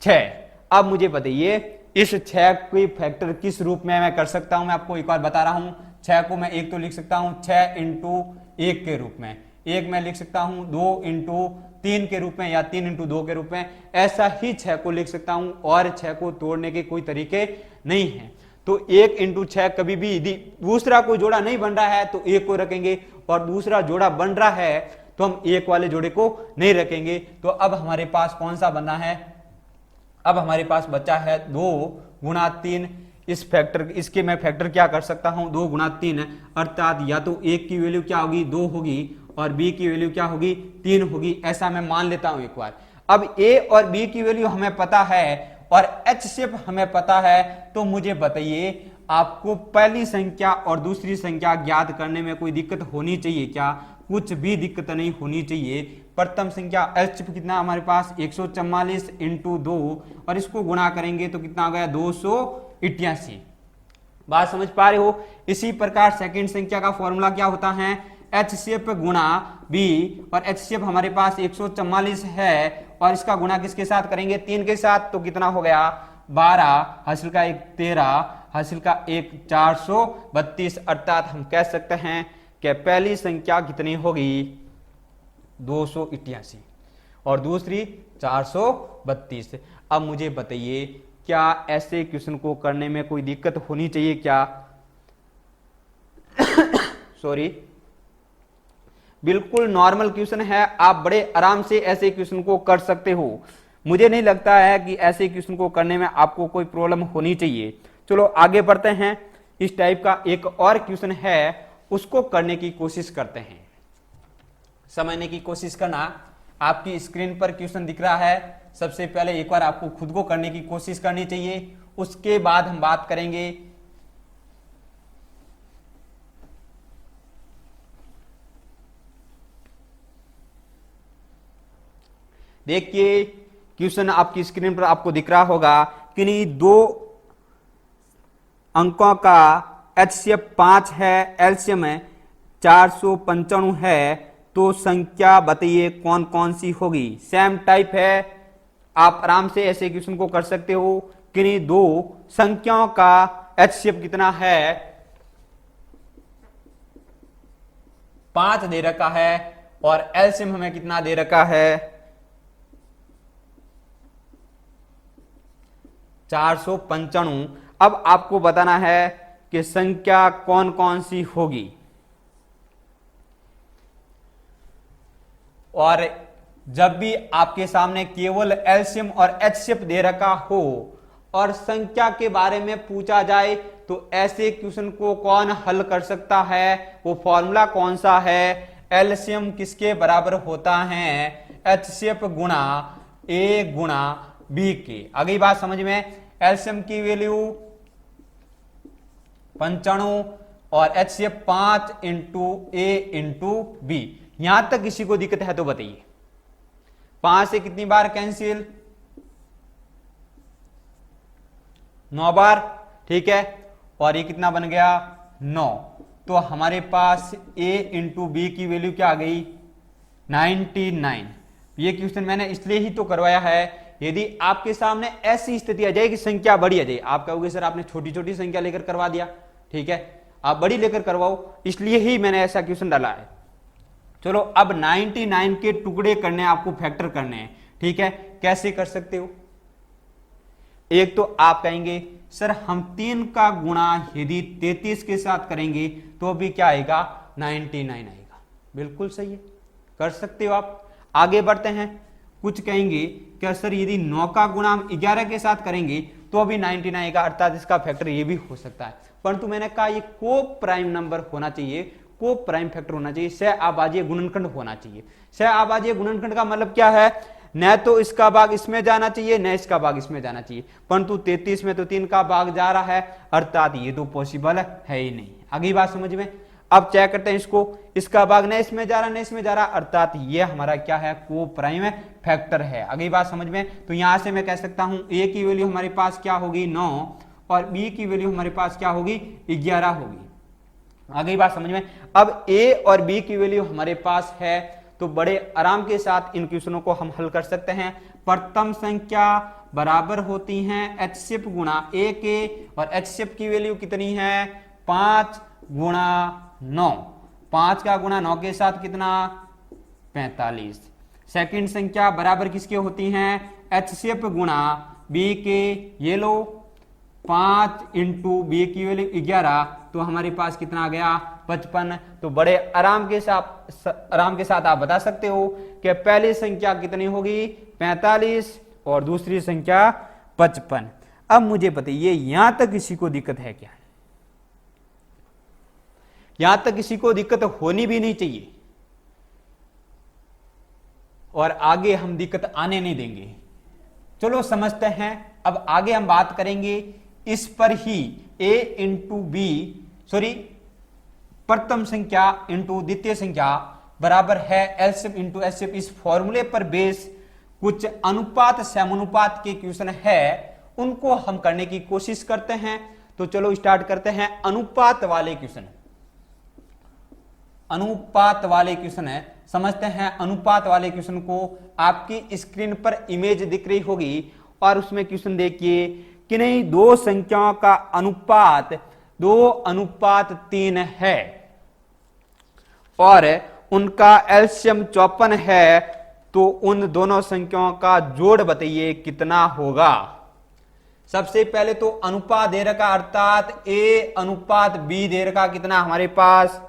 6। अब मुझे बताइए इस 6 की फैक्टर किस रूप में मैं कर सकता हूं? मैं आपको एक बार बता रहा हूं। 6 को मैं एक तो लिख सकता हूं 6 इंटू 1 के रूप में, एक मैं लिख सकता हूं 2 इंटू 3 के रूप में, या 3 इंटू 2 के रूप में। ऐसा ही 6 को लिख सकता हूं और 6 को तोड़ने के कोई तरीके नहीं है। तो 1 इंटू 6 कभी भी यदि दूसरा कोई जोड़ा नहीं बन रहा है तो एक को रखेंगे, और दूसरा जोड़ा बन रहा है तो हम एक वाले जोड़े को नहीं रखेंगे। तो अब हमारे पास कौन सा बना है? अब हमारे पास बचा है 2 गुणा 3। इस फैक्टर, इसके मैं फैक्टर क्या कर सकता हूं? 2 गुणा 3, अर्थात या तो 1 की वैल्यू क्या होगी? 2 होगी, और B की वैल्यू क्या होगी? 3 होगी। ऐसा मैं मान लेता हूं एक बार। अब A और B की वैल्यू हमें पता है और HCF हमें पता है, तो मुझे बताइए आपको पहली संख्या और दूसरी संख्या ज्ञात करने में कोई दिक्कत होनी चाहिए क्या? कुछ भी दिक्कत नहीं होनी चाहिए। प्रथम संख्या HCF कितना हमारे पास? 144 इंटू 2, और इसको गुणा करेंगे तो कितना हो गया? 288। बात समझ पा रहे हो? इसी प्रकार सेकंड संख्या का फॉर्मूला क्या होता है? HCF गुणा B, और HCF हमारे पास 144 है और इसका गुणा किसके साथ करेंगे? 3 के साथ। तो कितना हो गया? 12, हासिल का 1 13, हासिल का 1 432। अर्थात हम कह सकते हैं कि पहली संख्या कितनी होगी? 288 और दूसरी 432। अब मुझे बताइए क्या ऐसे क्वेश्चन को करने में कोई दिक्कत होनी चाहिए क्या? सॉरी, बिल्कुल नॉर्मल क्वेश्चन है। आप बड़े आराम से ऐसे क्वेश्चन को कर सकते हो। मुझे नहीं लगता है कि ऐसे क्वेश्चन को करने में आपको कोई प्रॉब्लम होनी चाहिए। चलो आगे बढ़ते हैं। इस टाइप का एक और क्वेश्चन है, उसको करने की कोशिश करते हैं। समझने की कोशिश करना। आपकी स्क्रीन पर क्वेश्चन दिख रहा है। सबसे पहले एक बार आपको खुद को करने की कोशिश करनी चाहिए, उसके बाद हम बात करेंगे। देखिए क्वेश्चन आपकी स्क्रीन पर आपको दिख रहा होगा। किन्हीं दो अंकों का HCF 5 है, एलसीएम 495 है, तो संख्या बताइए कौन कौन सी होगी? सेम टाइप है, आप आराम से ऐसे क्वेश्चन को कर सकते हो। किन्हीं दो संख्याओं का HCF कितना है? 5 दे रखा है, और एलसीएम हमें कितना दे रखा है? 495। अब आपको बताना है कि संख्या कौन कौन सी होगी। और जब भी आपके सामने केवल एलसीएम और HCF दे रखा हो और संख्या के बारे में पूछा जाए तो ऐसे क्वेश्चन को कौन हल कर सकता है? वो फॉर्मूला कौन सा है? एलसीएम किसके बराबर होता है? HCF गुणा A गुणा B के। अगली बात समझ में? एलसीएम की वैल्यू 95 और HCF 5 into A into B। यहां तक किसी को दिक्कत है तो बताइए। 5 से कितनी बार कैंसिल? 9 बार। ठीक है, और ये कितना बन गया? 9। तो हमारे पास a इंटू बी की वैल्यू क्या आ गई 99। ये क्वेश्चन मैंने इसलिए ही तो करवाया है, यदि आपके सामने ऐसी स्थिति आ जाए कि संख्या बड़ी आ जाए, आप कहोगे सर आपने छोटी छोटी संख्या लेकर करवा दिया, ठीक है आप बड़ी लेकर करवाओ, इसलिए ही मैंने ऐसा क्वेश्चन डाला है। चलो अब 99 के टुकड़े करने आपको फैक्टर करने हैं, ठीक है कैसे कर सकते हो। एक तो आप कहेंगे सर हम 3 का गुणा यदि 33 के साथ करेंगे तो भी क्या आएगा 99 आएगा, बिल्कुल सही है कर सकते हो आप। आगे बढ़ते हैं, कुछ कहेंगे क्या सर यदि 9 का गुणा हम 11 के साथ करेंगे तो भी 99 आएगा, अर्थात इसका फैक्टर ये भी हो सकता है। परंतु मैंने कहा ये को प्राइम नंबर होना चाहिए, को प्राइम फैक्टर होना चाहिए, सह आभाज्य गुणनखंड होना चाहिए। सह आभाज्य गुणनखंड का मतलब क्या है, न तो इसका भाग इसमें जाना चाहिए न इसका भाग इसमें जाना चाहिए, परंतु 33 में तो 3 का भाग जा रहा है, अर्थात ये तो पॉसिबल है ही नहीं। अगली बात समझ में। अब चेक करते हैं इसको, इसका भाग न इसमें जा रहा न इसमें जा रहा, अर्थात ये हमारा क्या है को प्राइम फैक्टर है। अगली बात समझ में। तो यहां से मैं कह सकता हूं a की वैल्यू हमारे पास क्या होगी 9 और b की वैल्यू हमारे पास क्या होगी 11 होगी। अगली बात समझ में। अब a और b की वैल्यू हमारे पास है तो बड़े आराम के साथ इन क्वेश्चनों को हम हल कर सकते हैं। प्रथम संख्या बराबर होती हैं HCF गुणा a के, और HCF की वैल्यू कितनी है 5 गुणा 9, 5 का गुणा 9 के साथ कितना 45। सेकंड संख्या बराबर किसके होती हैं HCF गुणा b के, ये लो 5 इंटू बी की वैल्यू 11, तो हमारे पास कितना आ गया 55। तो बड़े आराम के साथ आप बता सकते हो कि पहली संख्या कितनी होगी 45 और दूसरी संख्या 55। अब मुझे बताइए यहां तक किसी को दिक्कत है क्या, यहां तक किसी को दिक्कत होनी भी नहीं चाहिए और आगे हम दिक्कत आने नहीं देंगे। चलो समझते हैं। अब आगे हम बात करेंगे इस पर ही a इंटू बी, सॉरी प्रथम संख्या इंटू द्वितीय संख्या बराबर है एलसीएम इंटू एचसीएफ। इस फॉर्मूले पर बेस कुछ अनुपात समानुपात के क्वेश्चन है, उनको हम करने की कोशिश करते हैं। तो चलो स्टार्ट करते हैं। अनुपात वाले क्वेश्चन, अनुपात वाले क्वेश्चन है, समझते हैं। अनुपात वाले क्वेश्चन को आपकी स्क्रीन पर इमेज दिख रही होगी और उसमें क्वेश्चन देखिए कि नहीं दो संख्याओं का अनुपात 2:3 है और उनका एलसीएम 54 है, तो उन दोनों संख्याओं का जोड़ बताइए कितना होगा। सबसे पहले तो अनुपात दे रखा, अर्थात a अनुपात b दे रखा, कितना हमारे पास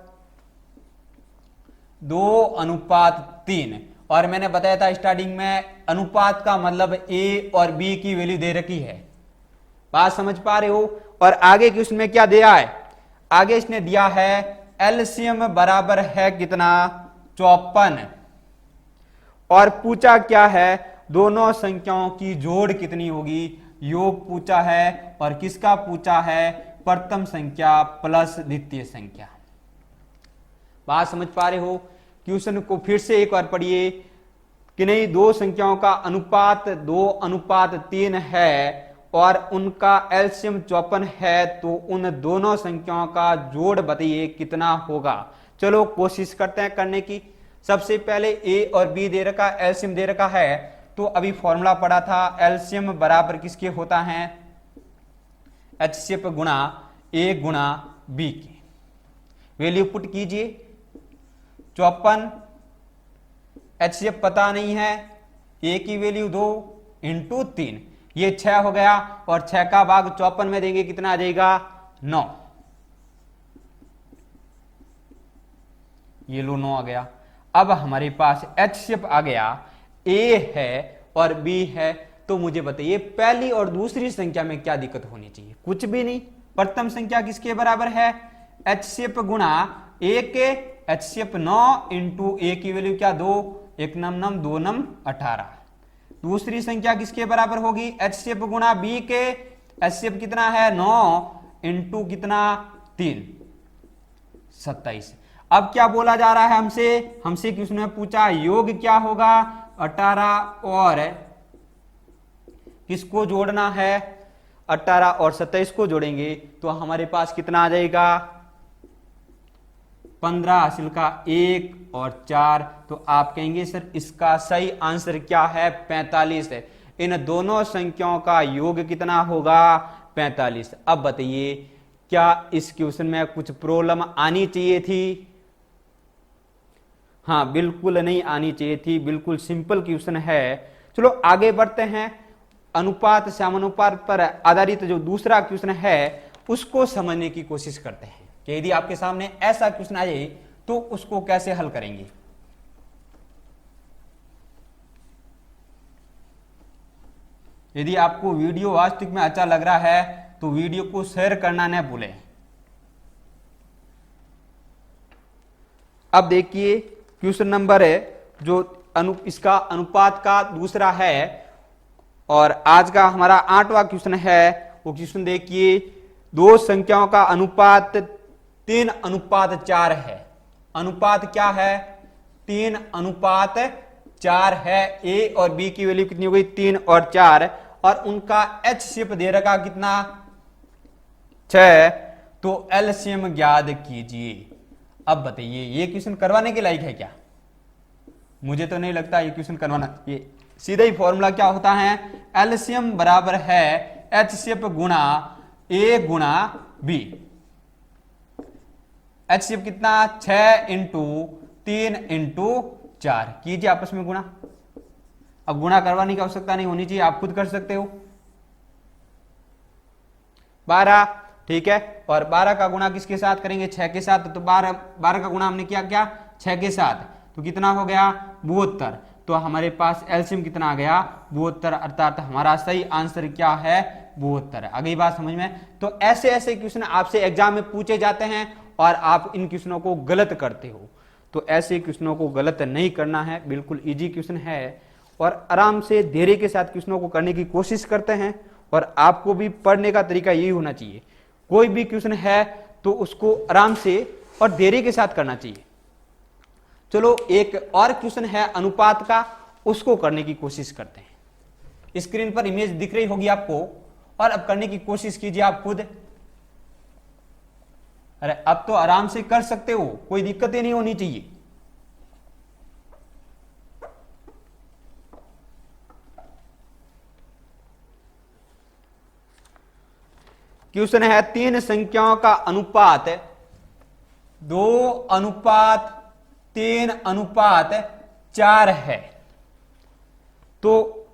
2:3। और मैंने बताया था स्टार्टिंग में अनुपात का मतलब a और b की वैल्यू दे रखी है, बात समझ पा रहे हो। और आगे क्वेश्चन में क्या दिया है, आगे इसने दिया है एलसीएम बराबर है कितना 54 और पूछा क्या है दोनों संख्याओं की जोड़ कितनी होगी, योग पूछा है। और किसका पूछा है, प्रथम संख्या प्लस द्वितीय संख्या। बात समझ पा रहे हो। क्वेश्चन को फिर से एक बार पढ़िए कि नहीं दो संख्याओं का अनुपात 2:3 है और उनका एलसीएम 54 है, तो उन दोनों संख्याओं का जोड़ बताइए कितना होगा। चलो कोशिश करते हैं करने की। सबसे पहले a और b दे रखा, एलसीएम दे रखा है, तो अभी फॉर्मूला पढ़ा था एलसीएम बराबर किसके होता है एचसीएफ गुणा a गुणा b की। वैल्यू पुट कीजिए 54, एचसीएफ पता नहीं है, a की वैल्यू 2 इंटू 3, ये 6 हो गया और 6 का भाग 54 में देंगे कितना आ जाएगा 9, ये लो 9 आ गया। अब हमारे पास एचसीएफ आ गया, a है और b है, तो मुझे बताइए पहली और दूसरी संख्या में क्या दिक्कत होनी चाहिए, कुछ भी नहीं। प्रथम संख्या किसके बराबर है एचसीएफ गुणा a के, एचसीएफ 9 इंटू a की वैल्यू क्या 2, 1 9 9 2 9 18। दूसरी संख्या किसके बराबर होगी एचसीएफ गुणा b के, एचसीएफ कितना है 9 इंटू कितना 3 27। अब क्या बोला जा रहा है हमसे क्वेश्चन में पूछा योग क्या होगा 18 और किसको जोड़ना है 18 और 27 को जोड़ेंगे तो हमारे पास कितना आ जाएगा 15 हासिल का 1 और 4, तो आप कहेंगे सर इसका सही आंसर क्या है, 45 है। इन दोनों संख्याओं का योग कितना होगा, 45। अब बताइए क्या इस क्वेश्चन में कुछ प्रॉब्लम आनी चाहिए थी? हाँ, बिल्कुल नहीं आनी चाहिए थी, बिल्कुल सिंपल क्वेश्चन है। चलो आगे बढ़ते हैं। अनुपात समानुपात पर आधारित जो दूसरा क्वेश्चन है उसको समझने की कोशिश करते हैं कि यदि आपके सामने ऐसा क्वेश्चन आ जाए तो उसको कैसे हल करेंगे। यदि आपको वीडियो वास्तविक में अच्छा लग रहा है तो वीडियो को शेयर करना न भूलें। अब देखिए क्वेश्चन नंबर है जो इसका अनुपात का दूसरा है और आज का हमारा 8वां क्वेश्चन है। वो क्वेश्चन देखिए, दो संख्याओं का अनुपात 3:4 है। अनुपात क्या है, 3:4 है। ए और बी की वैल्यू कितनी हो गई, 3 और 4, और उनका HCF दे रखा कितना, 6। तो एलसीएम ज्ञात कीजिए। अब बताइए ये क्वेश्चन करवाने के लायक है क्या? मुझे तो नहीं लगता ये क्वेश्चन करवाना। ये सीधा ही फॉर्मूला क्या होता है, एलसीएम बराबर है HCF गुणा ए गुणा बी। HCF कितना, 6 इंटू 3 इंटू 4। कीजिए आपस में गुणा। अब गुणा करवाने की आवश्यकता नहीं होनी चाहिए, आप खुद कर सकते हो। 12, ठीक है। और 12 का गुणा किसके साथ करेंगे, 6 के साथ। तो 12 का गुणा हमने किया क्या, 6 के साथ, तो कितना हो गया, 72। तो हमारे पास एलसीएम कितना आ गया, 72, अर्थात हमारा सही आंसर क्या है, 72। अगली बात समझ में। तो ऐसे ऐसे क्वेश्चन आपसे एग्जाम में पूछे जाते हैं और आप इन क्वेश्चनों को गलत करते हो। तो ऐसे क्वेश्चनों को गलत नहीं करना है, बिल्कुल इजी क्वेश्चन है और आराम से धैर्य के साथ क्वेश्चनों को करने की कोशिश करते हैं। और आपको भी पढ़ने का तरीका यही होना चाहिए, कोई भी क्वेश्चन है तो उसको आराम से और धैर्य के साथ करना चाहिए। चलो एक और क्वेश्चन है अनुपात का, उसको करने की कोशिश करते हैं। स्क्रीन पर इमेज दिख रही होगी आपको, और अब करने की कोशिश कीजिए आप खुद। अरे अब तो आराम से कर सकते हो, कोई दिक्कत ही नहीं होनी चाहिए। क्वेश्चन है, 3 संख्याओं का अनुपात 2:3:4 है। तो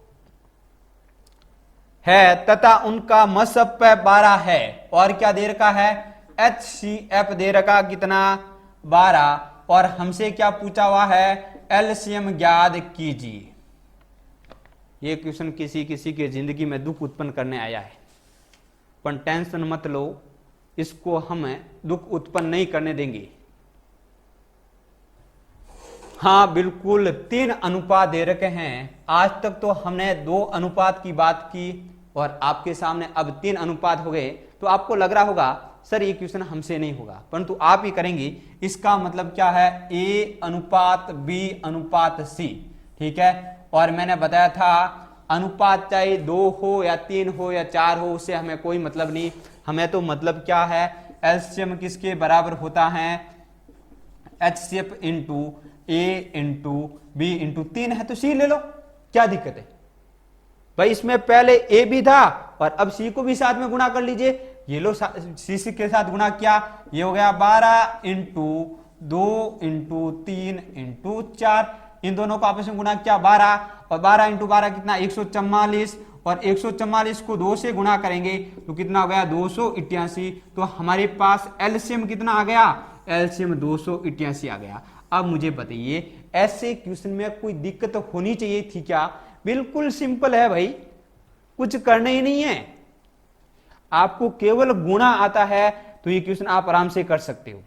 है तथा उनका मसप 12 है। और क्या दे रखा है, HCF दे रखा कितना, 12। और हमसे क्या पूछा हुआ है, एलसीएम ज्ञात कीजिए। ये क्वेश्चन किसी किसी के जिंदगी में दुख उत्पन्न करने आया है, पर टेंशन मत लो, इसको हम दुख उत्पन्न नहीं करने देंगे। हाँ बिल्कुल 3 अनुपात दे रखे हैं। आज तक तो हमने 2 अनुपात की बात की और आपके सामने अब 3 अनुपात हो गए। तो आपको लग रहा होगा सर ये क्वेश्चन हमसे नहीं होगा, परंतु आप ही करेंगे। इसका मतलब क्या है, A:B:C, ठीक है। और मैंने बताया था अनुपात चाहे 2 हो या 3 हो या 4 हो, उससे हमें कोई मतलब नहीं। हमें तो मतलब क्या है, एलसीएम किसके बराबर होता है, HCF into A into B into 3 है तो C ले लो, क्या दिक्कत है भाई। इसमें पहले A भी था और अब C को भी साथ में गुणा कर लीजिए। ये लो C के साथ गुणा किया, ये हो गया 12 इंटू 2 इंटू 3 इंटू 4। इन दोनों को आपस में गुणा किया 12, और 12 इंटू 12 कितना, 144। और 144 को 2 से गुणा करेंगे तो कितना हो गया, 288। तो हमारे पास एलसीएम कितना आ गया, एलसीएम 288 आ गया। अब मुझे बताइए ऐसे क्वेश्चन में कोई दिक्कत होनी चाहिए थी क्या? बिल्कुल सिंपल है भाई, कुछ करना ही नहीं है। आपको केवल गुणा आता है तो ये क्वेश्चन आप आराम से कर सकते हो।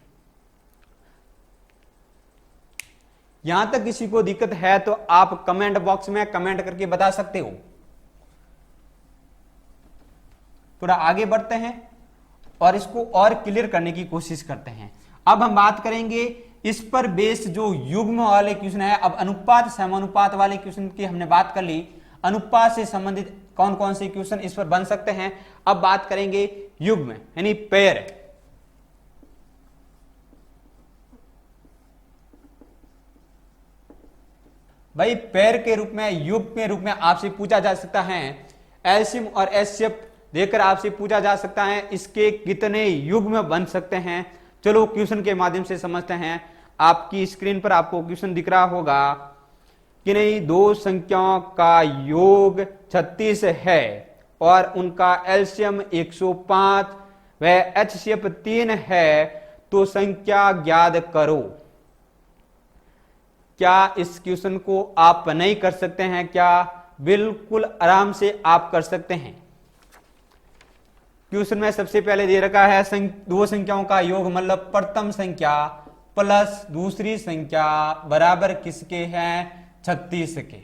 यहां तक किसी को दिक्कत है तो आप कमेंट बॉक्स में कमेंट करके बता सकते हो। थोड़ा आगे बढ़ते हैं और इसको और क्लियर करने की कोशिश करते हैं। अब हम बात करेंगे इस पर बेस जो युग्म वाले क्वेश्चन है। अब अनुपात समानुपात वाले क्वेश्चन की हमने बात कर ली, अनुपात से संबंधित कौन कौन से क्वेश्चन इस पर बन सकते हैं। अब बात करेंगे युग्म यानी पेयर। भाई पेयर के रूप में, युग के रूप में आपसे पूछा जा सकता है। एलसीएम और एचसीएफ देकर आपसे पूछा जा सकता है इसके कितने युग्म बन सकते हैं। चलो क्वेश्चन के माध्यम से समझते हैं। आपकी स्क्रीन पर आपको क्वेश्चन दिख रहा होगा कि नहीं, दो संख्याओं का योग 36 है और उनका एलसीएम 105 व एचसीएफ 3 है, तो संख्या ज्ञात करो। क्या इस क्वेश्चन को आप नहीं कर सकते हैं क्या? बिल्कुल आराम से आप कर सकते हैं। क्वेश्चन में सबसे पहले दे रखा है दो संख्याओं का योग, मतलब प्रथम संख्या प्लस दूसरी संख्या बराबर किसके हैं? 36 के।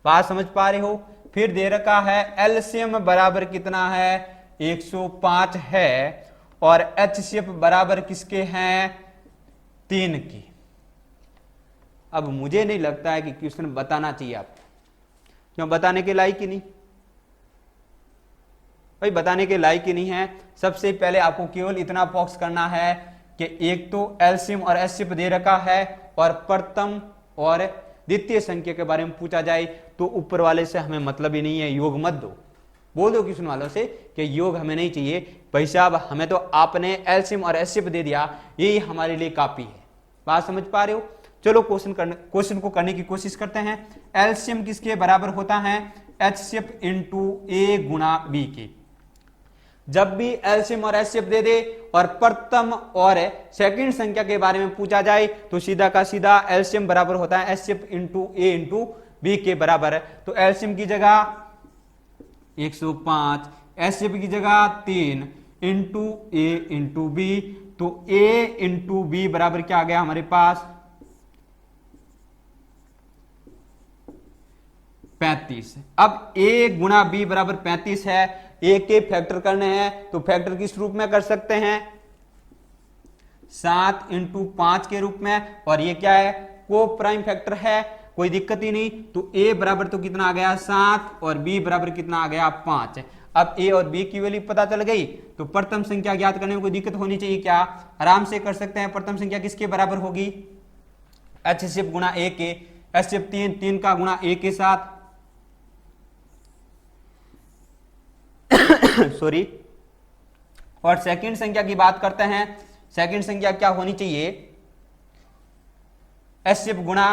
बात समझ पा रहे हो? फिर दे रखा है एलसीएम बराबर कितना है? 105 है और एचसीएफ बराबर किसके हैं? 3 की। अब मुझे नहीं लगता है कि क्वेश्चन बताना चाहिए आपको। क्यों? बताने के लायक ही नहीं भाई, बताने के लायक ही नहीं है। सबसे पहले आपको केवल इतना फोकस करना है कि एक तो एलसीएम और एचसीएफ दे रखा है और प्रथम और द्वितीय संख्या के बारे में पूछा जाए तो ऊपर वाले से हमें मतलब ही नहीं है, योग मत दो। बोल दो क्वेश्चन वालों से कि योग हमें नहीं चाहिए भाई साहब, हमें तो आपने एलसीएम और एचसीएफ दे दिया, यही हमारे लिए काफी है। बात समझ पा रहे हो? चलो क्वेश्चन को करने की कोशिश करते हैं। एलसीएम किसके बराबर होता है? एचसीएफ इंटू ए गुणा बी के। जब भी एलसीएम और एचसीएफ दे दे और प्रथम और सेकंड संख्या के बारे में पूछा जाए तो सीधा का सीधा एलसीएम बराबर होता है एचसीएफ इंटू ए इंटू बी के बराबर। तो एलसीएम की जगह 105, एचसीएफ की जगह 3 इंटू ए इंटू बी। तो ए इंटू बी बराबर क्या आ गया हमारे पास? 35। अब a गुणा बी बराबर 35 है। a के फैक्टर करने हैं तो फैक्टर किस रूप में कर सकते हैं? 7 इंटू 5 के रूप में। और ये क्या है? को प्राइम फैक्टर है, कोई दिक्कत ही नहीं। तो a बराबर तो कितना आ गया? 7 और b बराबर कितना आ गया? 5। अब a और b की वैल्यू पता चल गई तो प्रथम संख्या ज्ञात करने में कोई दिक्कत होनी चाहिए क्या? आराम से कर सकते हैं। प्रथम संख्या किसके बराबर होगी? एचसीएफ गुणा a के। एचसीएफ 3 का गुणा a के साथ सॉरी। और सेकंड संख्या की बात करते हैं। सेकंड संख्या क्या होनी चाहिए? एचसीएफ गुणा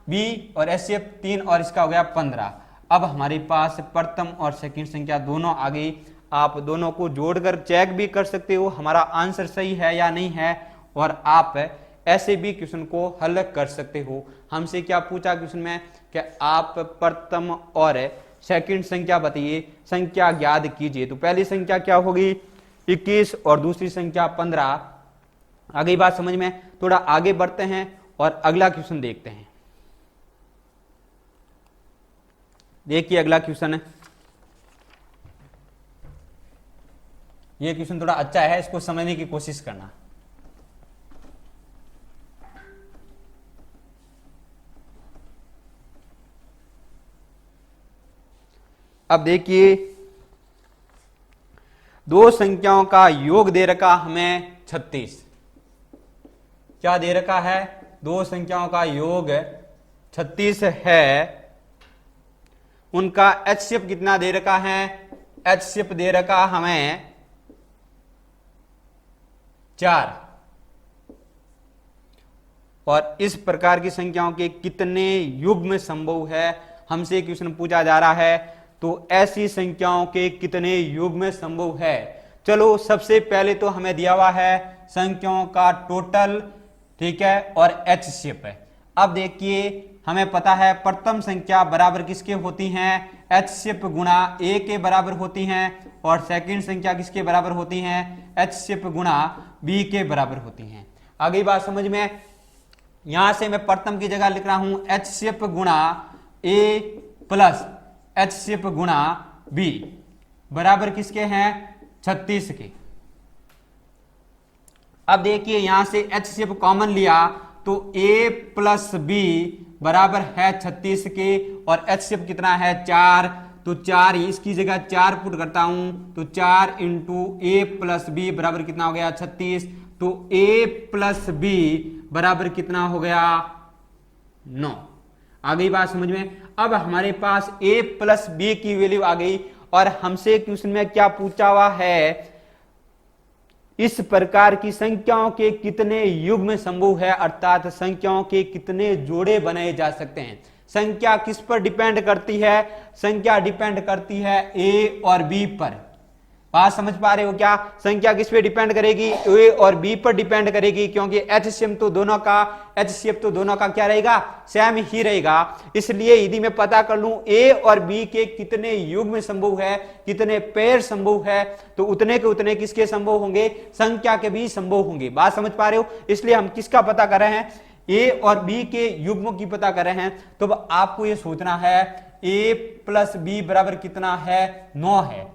बी और एचसीएफ 3 और इसका हो गया 15। अब हमारे पास प्रथम और सेकंड संख्या दोनों आ गई। आप दोनों को जोड़कर चेक भी कर सकते हो हमारा आंसर सही है या नहीं है, और आप ऐसे भी क्वेश्चन को हल कर सकते हो। हमसे क्या पूछा क्वेश्चन में कि आप प्रथम और सेकंड संख्या बताइए, संख्या ज्ञात कीजिए। तो पहली संख्या क्या होगी? 21 और दूसरी संख्या 15। आगे बात समझ में? थोड़ा आगे बढ़ते हैं और अगला क्वेश्चन देखते हैं। देखिए अगला क्वेश्चन है, ये क्वेश्चन थोड़ा अच्छा है, इसको समझने की कोशिश करना। अब देखिए, दो संख्याओं का योग दे रखा हमें 36। क्या दे रखा है? दो संख्याओं का योग 36 है। उनका एचसीएफ कितना दे रखा है? एचसीएफ दे रखा हमें 4। और इस प्रकार की संख्याओं के कितने युग्म संभव है, हमसे क्वेश्चन पूछा जा रहा है। तो ऐसी संख्याओं के कितने युग्म संभव है? चलो सबसे पहले तो हमें दिया हुआ है संख्याओं का टोटल, ठीक है, और एचसीएफ है। अब देखिए हमें पता है प्रथम संख्या बराबर किसके होती हैं? एचसीएफ गुणा ए के बराबर होती हैं। और सेकंड संख्या किसके बराबर होती हैं? एचसीएफ गुणा बी के बराबर होती हैं। आगे बात समझ में? यहां से मैं प्रथम की जगह लिख रहा हूं एचसीएफ गुणा ए प्लस एचसीएफ गुणा बी बराबर किसके हैं? 36 के। अब देखिए यहां से एचसीएफ कॉमन लिया तो a प्लस बी बराबर है 36 के, और एचसीएफ कितना है? 4। तो 4 इसकी जगह 4 पुट करता हूं तो 4 इंटू ए प्लस बी बराबर कितना हो गया? 36। तो a प्लस बी बराबर कितना हो गया? 9। आ गई बात समझ में। अब हमारे पास a प्लस बी की वैल्यू आ गई और हमसे क्वेश्चन में क्या पूछा हुआ है, इस प्रकार की संख्याओं के कितने युग्म संभव है, अर्थात संख्याओं के कितने जोड़े बनाए जा सकते हैं। संख्या किस पर डिपेंड करती है, संख्या डिपेंड करती है a और b पर। बात समझ पा रहे हो क्या, संख्या किस पे डिपेंड करेगी, ए और बी पर डिपेंड करेगी, क्योंकि एचसीएफ तो दोनों का क्या रहेगा, सेम ही रहेगा। इसलिए यदि मैं पता कर लूं ए और बी के कितने युग्म संभव है, कितने पेयर संभव है, तो उतने के उतने किसके संभव होंगे, संख्या के भी संभव होंगे। बात समझ पा रहे हो। इसलिए हम किसका पता कर रहे हैं, ए और बी के युग्मों की पता कर रहे हैं। तो आपको यह सोचना है ए प्लस बी बराबर कितना है, 9 है।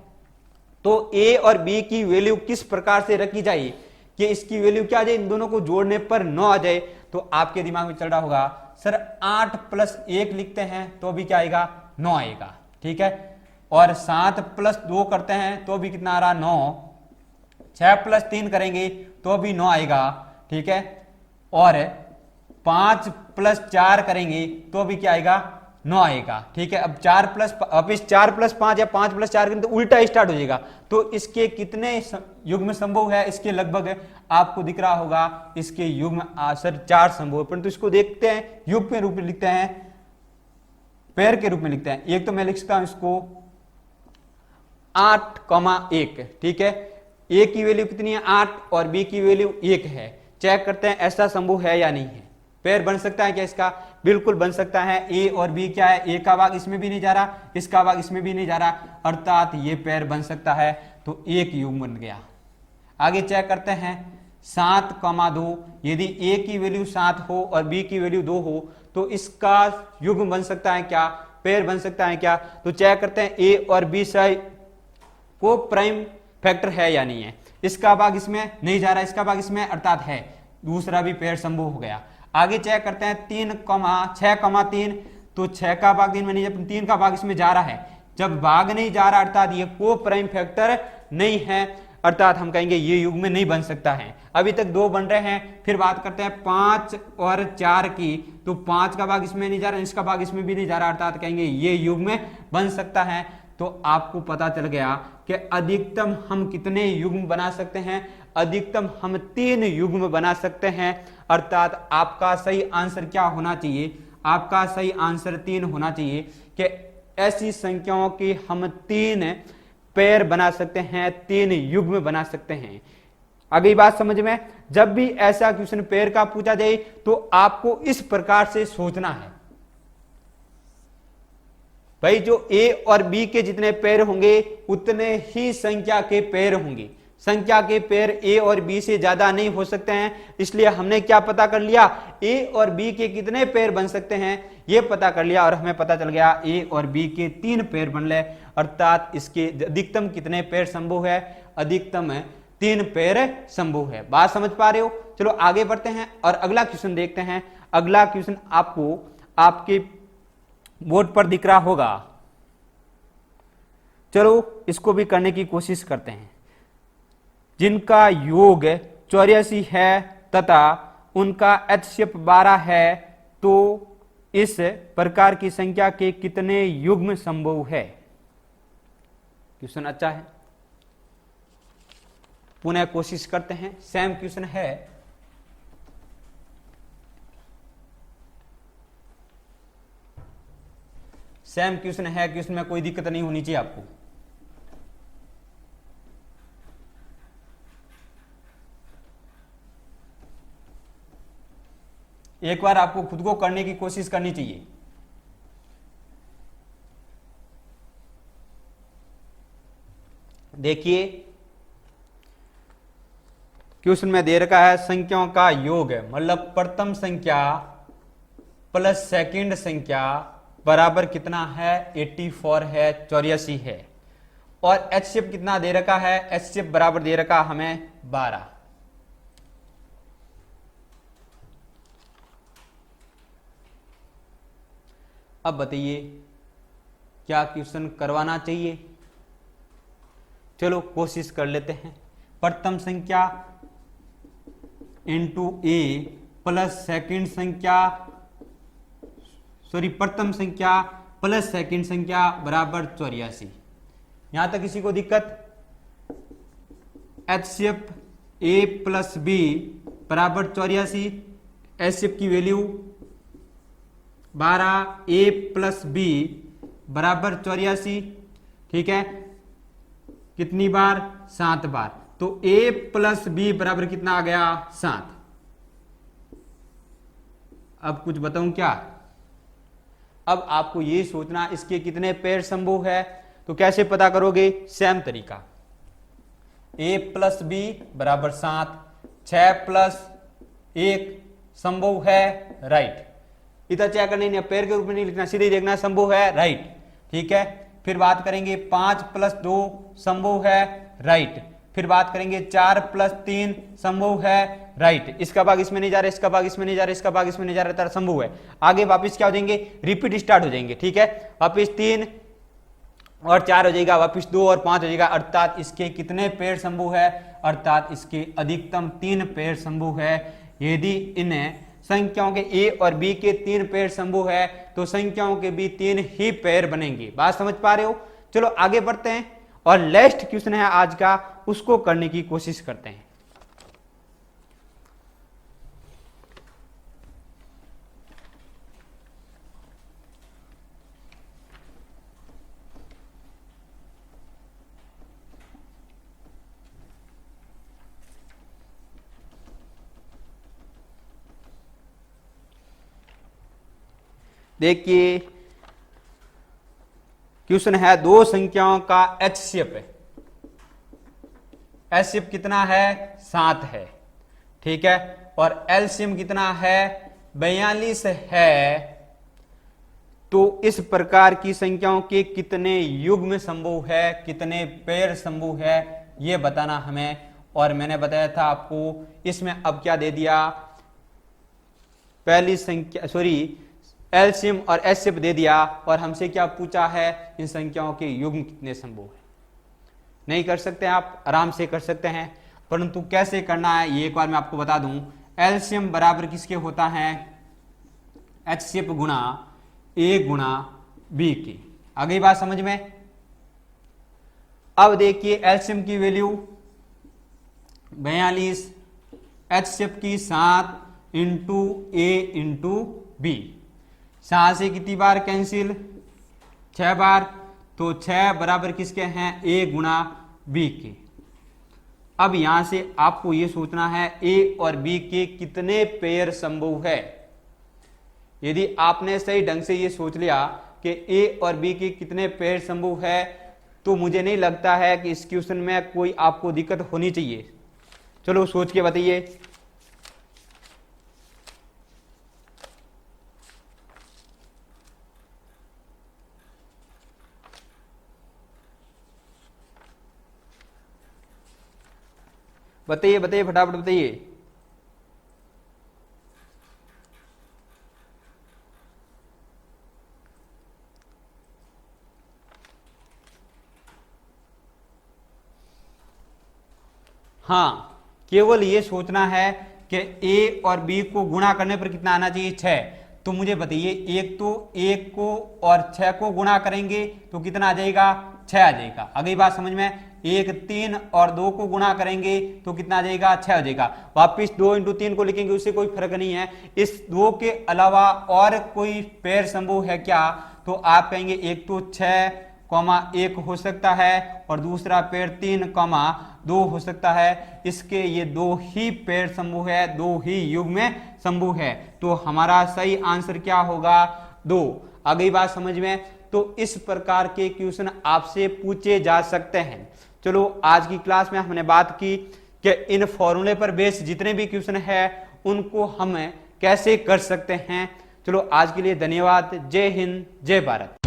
तो a और b की वैल्यू किस प्रकार से रखी जाए कि इसकी वैल्यू क्या आ जाए, इन दोनों को जोड़ने पर 9 आ जाए। तो आपके दिमाग में चल रहा होगा सर 8 प्लस 1 लिखते हैं तो भी क्या आएगा, 9 आएगा, ठीक है। और 7 प्लस 2 करते हैं तो भी कितना आ रहा, 9। 6 प्लस 3 करेंगे तो भी 9 आएगा, ठीक है। और 5 प्लस 4 करेंगे तो भी क्या आएगा, 9 आएगा, ठीक है। अब 4 प्लस 5 या 5 प्लस 4 तो उल्टा स्टार्ट हो जाएगा। तो इसके कितने युग्म संभव है, इसके लगभग आपको दिख रहा होगा इसके युग्म सर 4 संभव है, परंतु इसको देखते हैं युग्म के रूप में लिखते हैं, पेयर के रूप में लिखते हैं। एक तो मैं लिख सकता हूं इसको 8,1, ठीक है। ए की वैल्यू कितनी है, 8 और बी की वैल्यू 1 है। चेक करते हैं ऐसा संभव है या नहीं है। पेयर बन सकता है क्या इसका, बिल्कुल बन सकता है। ए और बी क्या है, ए का भाग इसमें भी नहीं जा रहा, इसका भाग इसमें भी नहीं जा रहा, अर्थात ये पेयर बन सकता है। तो एक युग्म बन गया। आगे चेक करते हैं 7,2, यदि ए की वैल्यू 7 हो और बी की वैल्यू 2 हो तो इसका युग्म बन सकता है क्या, पेयर बन सकता है क्या। तो चेक करते हैं ए और बी को प्राइम फैक्टर है या नहीं है। इसका भाग इसमें नहीं जा रहा, इसका भाग इसमें, अर्थात है, दूसरा भी पेयर संभव हो गया। आगे चेक करते हैं 6,3, तो 6 का भाग 3 में नहीं, जब 3 का भाग इसमें जा रहा है, जब भाग नहीं जा रहा अर्थात ये को प्राइम फैक्टर नहीं है, अर्थात हम कहेंगे ये युग्म में नहीं बन सकता है। अभी तक 2 बन रहे हैं। फिर बात करते हैं 5 और 4 की, तो 5 का भाग इसमें नहीं जा रहा, इसका भाग इसमें भी नहीं जा रहा, अर्थात कहेंगे ये युग्म में बन सकता है। तो आपको पता चल गया कि अधिकतम हम कितने युग्म बना सकते हैं, अधिकतम हम 3 युग्म बना सकते हैं, अर्थात आपका सही आंसर क्या होना चाहिए, आपका सही आंसर 3 होना चाहिए कि ऐसी संख्याओं की हम 3 पेयर बना सकते हैं, 3 युग्म बना सकते हैं। अगली बात समझ में, जब भी ऐसा क्वेश्चन पेयर का पूछा जाए तो आपको इस प्रकार से सोचना है, भाई जो ए और बी के जितने पेयर होंगे उतने ही संख्या के पेयर होंगे। संख्या के पेयर ए और बी से ज्यादा नहीं हो सकते हैं। इसलिए हमने क्या पता कर लिया, ए और बी के कितने पेयर बन सकते हैं ये पता कर लिया, और हमें पता चल गया ए और बी के 3 पेयर बन ले, अर्थात इसके अधिकतम कितने पेयर संभव है, अधिकतम 3 पेयर संभव है। बात समझ पा रहे हो। चलो आगे बढ़ते हैं और अगला क्वेश्चन देखते हैं। अगला क्वेश्चन आपको आपके बोर्ड पर दिख रहा होगा, चलो इसको भी करने की कोशिश करते हैं। जिनका योग 84 है तथा उनका एचसीएफ 12 है, तो इस प्रकार की संख्या के कितने युग्म संभव है। क्वेश्चन अच्छा है, पुनः कोशिश करते हैं। सेम क्वेश्चन है, सेम क्वेश्चन है, क्वेश्चन में कोई दिक्कत नहीं होनी चाहिए आपको। एक बार आपको खुद को करने की कोशिश करनी चाहिए। देखिए क्वेश्चन में दे रखा है संख्याओं का योग है, मतलब प्रथम संख्या प्लस सेकंड संख्या बराबर कितना है, 84 है, 84 है। और एचसीएफ कितना दे रखा है, एचसीएफ बराबर दे रखा हमें 12। अब बताइए क्या क्वेश्चन करवाना चाहिए। चलो कोशिश कर लेते हैं। प्रथम संख्या इंटू ए प्लस सेकंड संख्या प्रथम संख्या प्लस सेकंड संख्या बराबर 84। यहां तक किसी को दिक्कत? HCF A प्लस बी बराबर 84, HCF की वैल्यू 12, A प्लस बी बराबर 84, ठीक है, कितनी बार? 7 बार। तो A प्लस बी बराबर कितना आ गया? 7। अब कुछ बताऊं क्या? अब आपको ये सोचना इसके कितने पेड़ संभव है, तो कैसे पता करोगे? सेम तरीका, A प्लस बी बराबर 7, 6 प्लस 1 संभव है, राइट। इतना चेक करना नहीं, पेड़ के रूप में नहीं लिखना, सीधे देखना संभव है, राइट, ठीक है। फिर बात करेंगे 5 प्लस 2 संभव है, राइट। फिर बात करेंगे 4 प्लस 3 संभव है, राइट। इसका भाग इसमें नहीं जा रहा, इसका भाग इसमें नहीं जा रहा, इसका भाग इसमें नहीं जा रहा, संभव है। आगे वापिस क्या हो जाएंगे? रिपीट स्टार्ट हो जाएंगे, ठीक है। वापिस 3 और 4 हो जाएगा, वापिस 2 और 5 हो जाएगा, अर्थात इसके कितने पेड़ संभव है? अर्थात इसके अधिकतम 3 पेड़ संभव है। यदि इन्हें संख्याओं के A और B के 3 पेड़ संभव है तो संख्याओं के भी 3 ही पेड़ बनेंगे। बात समझ पा रहे हो? चलो आगे बढ़ते हैं और लास्ट क्वेश्चन है आज का, उसको करने की कोशिश करते हैं। देखिए क्वेश्चन है, दो संख्याओं का HCF है। HCF कितना है? 7 है, ठीक है। और LCM कितना है? 42 है। तो इस प्रकार की संख्याओं के कितने युग्म संभव है, कितने पेड़ संभव है, यह बताना हमें। और मैंने बताया था आपको, इसमें अब क्या दे दिया? पहली संख्या LCM और HCF दे दिया, और हमसे क्या पूछा है? इन संख्याओं के युग्म कितने संभव है। नहीं कर सकते आप? आराम से कर सकते हैं, परंतु कैसे करना है ये एक बार मैं आपको बता दूं। LCM बराबर किसके होता है? HCF गुणा A गुणा B की। आ गई बात समझ में? अब देखिए LCM की वैल्यू 42, HCF की 7 इंटू A इंटू B। 7 से कितनी बार कैंसिल? 6 बार। तो 6 बराबर किसके हैं? A गुणा B के। अब यहां से आपको यह सोचना है A और B के कितने पेयर संभव है। यदि आपने सही ढंग से यह सोच लिया कि A और B के कितने पेयर संभव है, तो मुझे नहीं लगता है कि इस क्वेश्चन में कोई आपको दिक्कत होनी चाहिए। चलो सोच के बताइए। बताइए बताइए, फटाफट बताइए। हाँ, केवल ये सोचना है कि A और B को गुणा करने पर कितना आना चाहिए? 6। तो मुझे बताइए, एक तो 1 को और 6 को गुणा करेंगे तो कितना आ जाएगा? 6 आ जाएगा। अगली बात समझ में? 1 3 और 2 को गुणा करेंगे तो कितना आ जाएगा? 6 हो जाएगा। वापिस 2 इंटू 3 को लिखेंगे, उससे कोई फर्क नहीं है। इस 2 के अलावा और कोई पेयर संभव है क्या? तो आप कहेंगे एक तो 6, 1 हो सकता है, और दूसरा पेड़ 3, 2 हो सकता है। इसके ये 2 ही पेड़ संभव है, 2 ही युग में संभव है। तो हमारा सही आंसर क्या होगा? 2। आ गई बात समझ में? तो इस प्रकार के क्वेश्चन आपसे पूछे जा सकते हैं। चलो आज की क्लास में हमने बात की कि इन फॉर्मूले पर बेस जितने भी क्वेश्चन है उनको हम कैसे कर सकते हैं। चलो आज के लिए धन्यवाद। जय हिंद, जय भारत।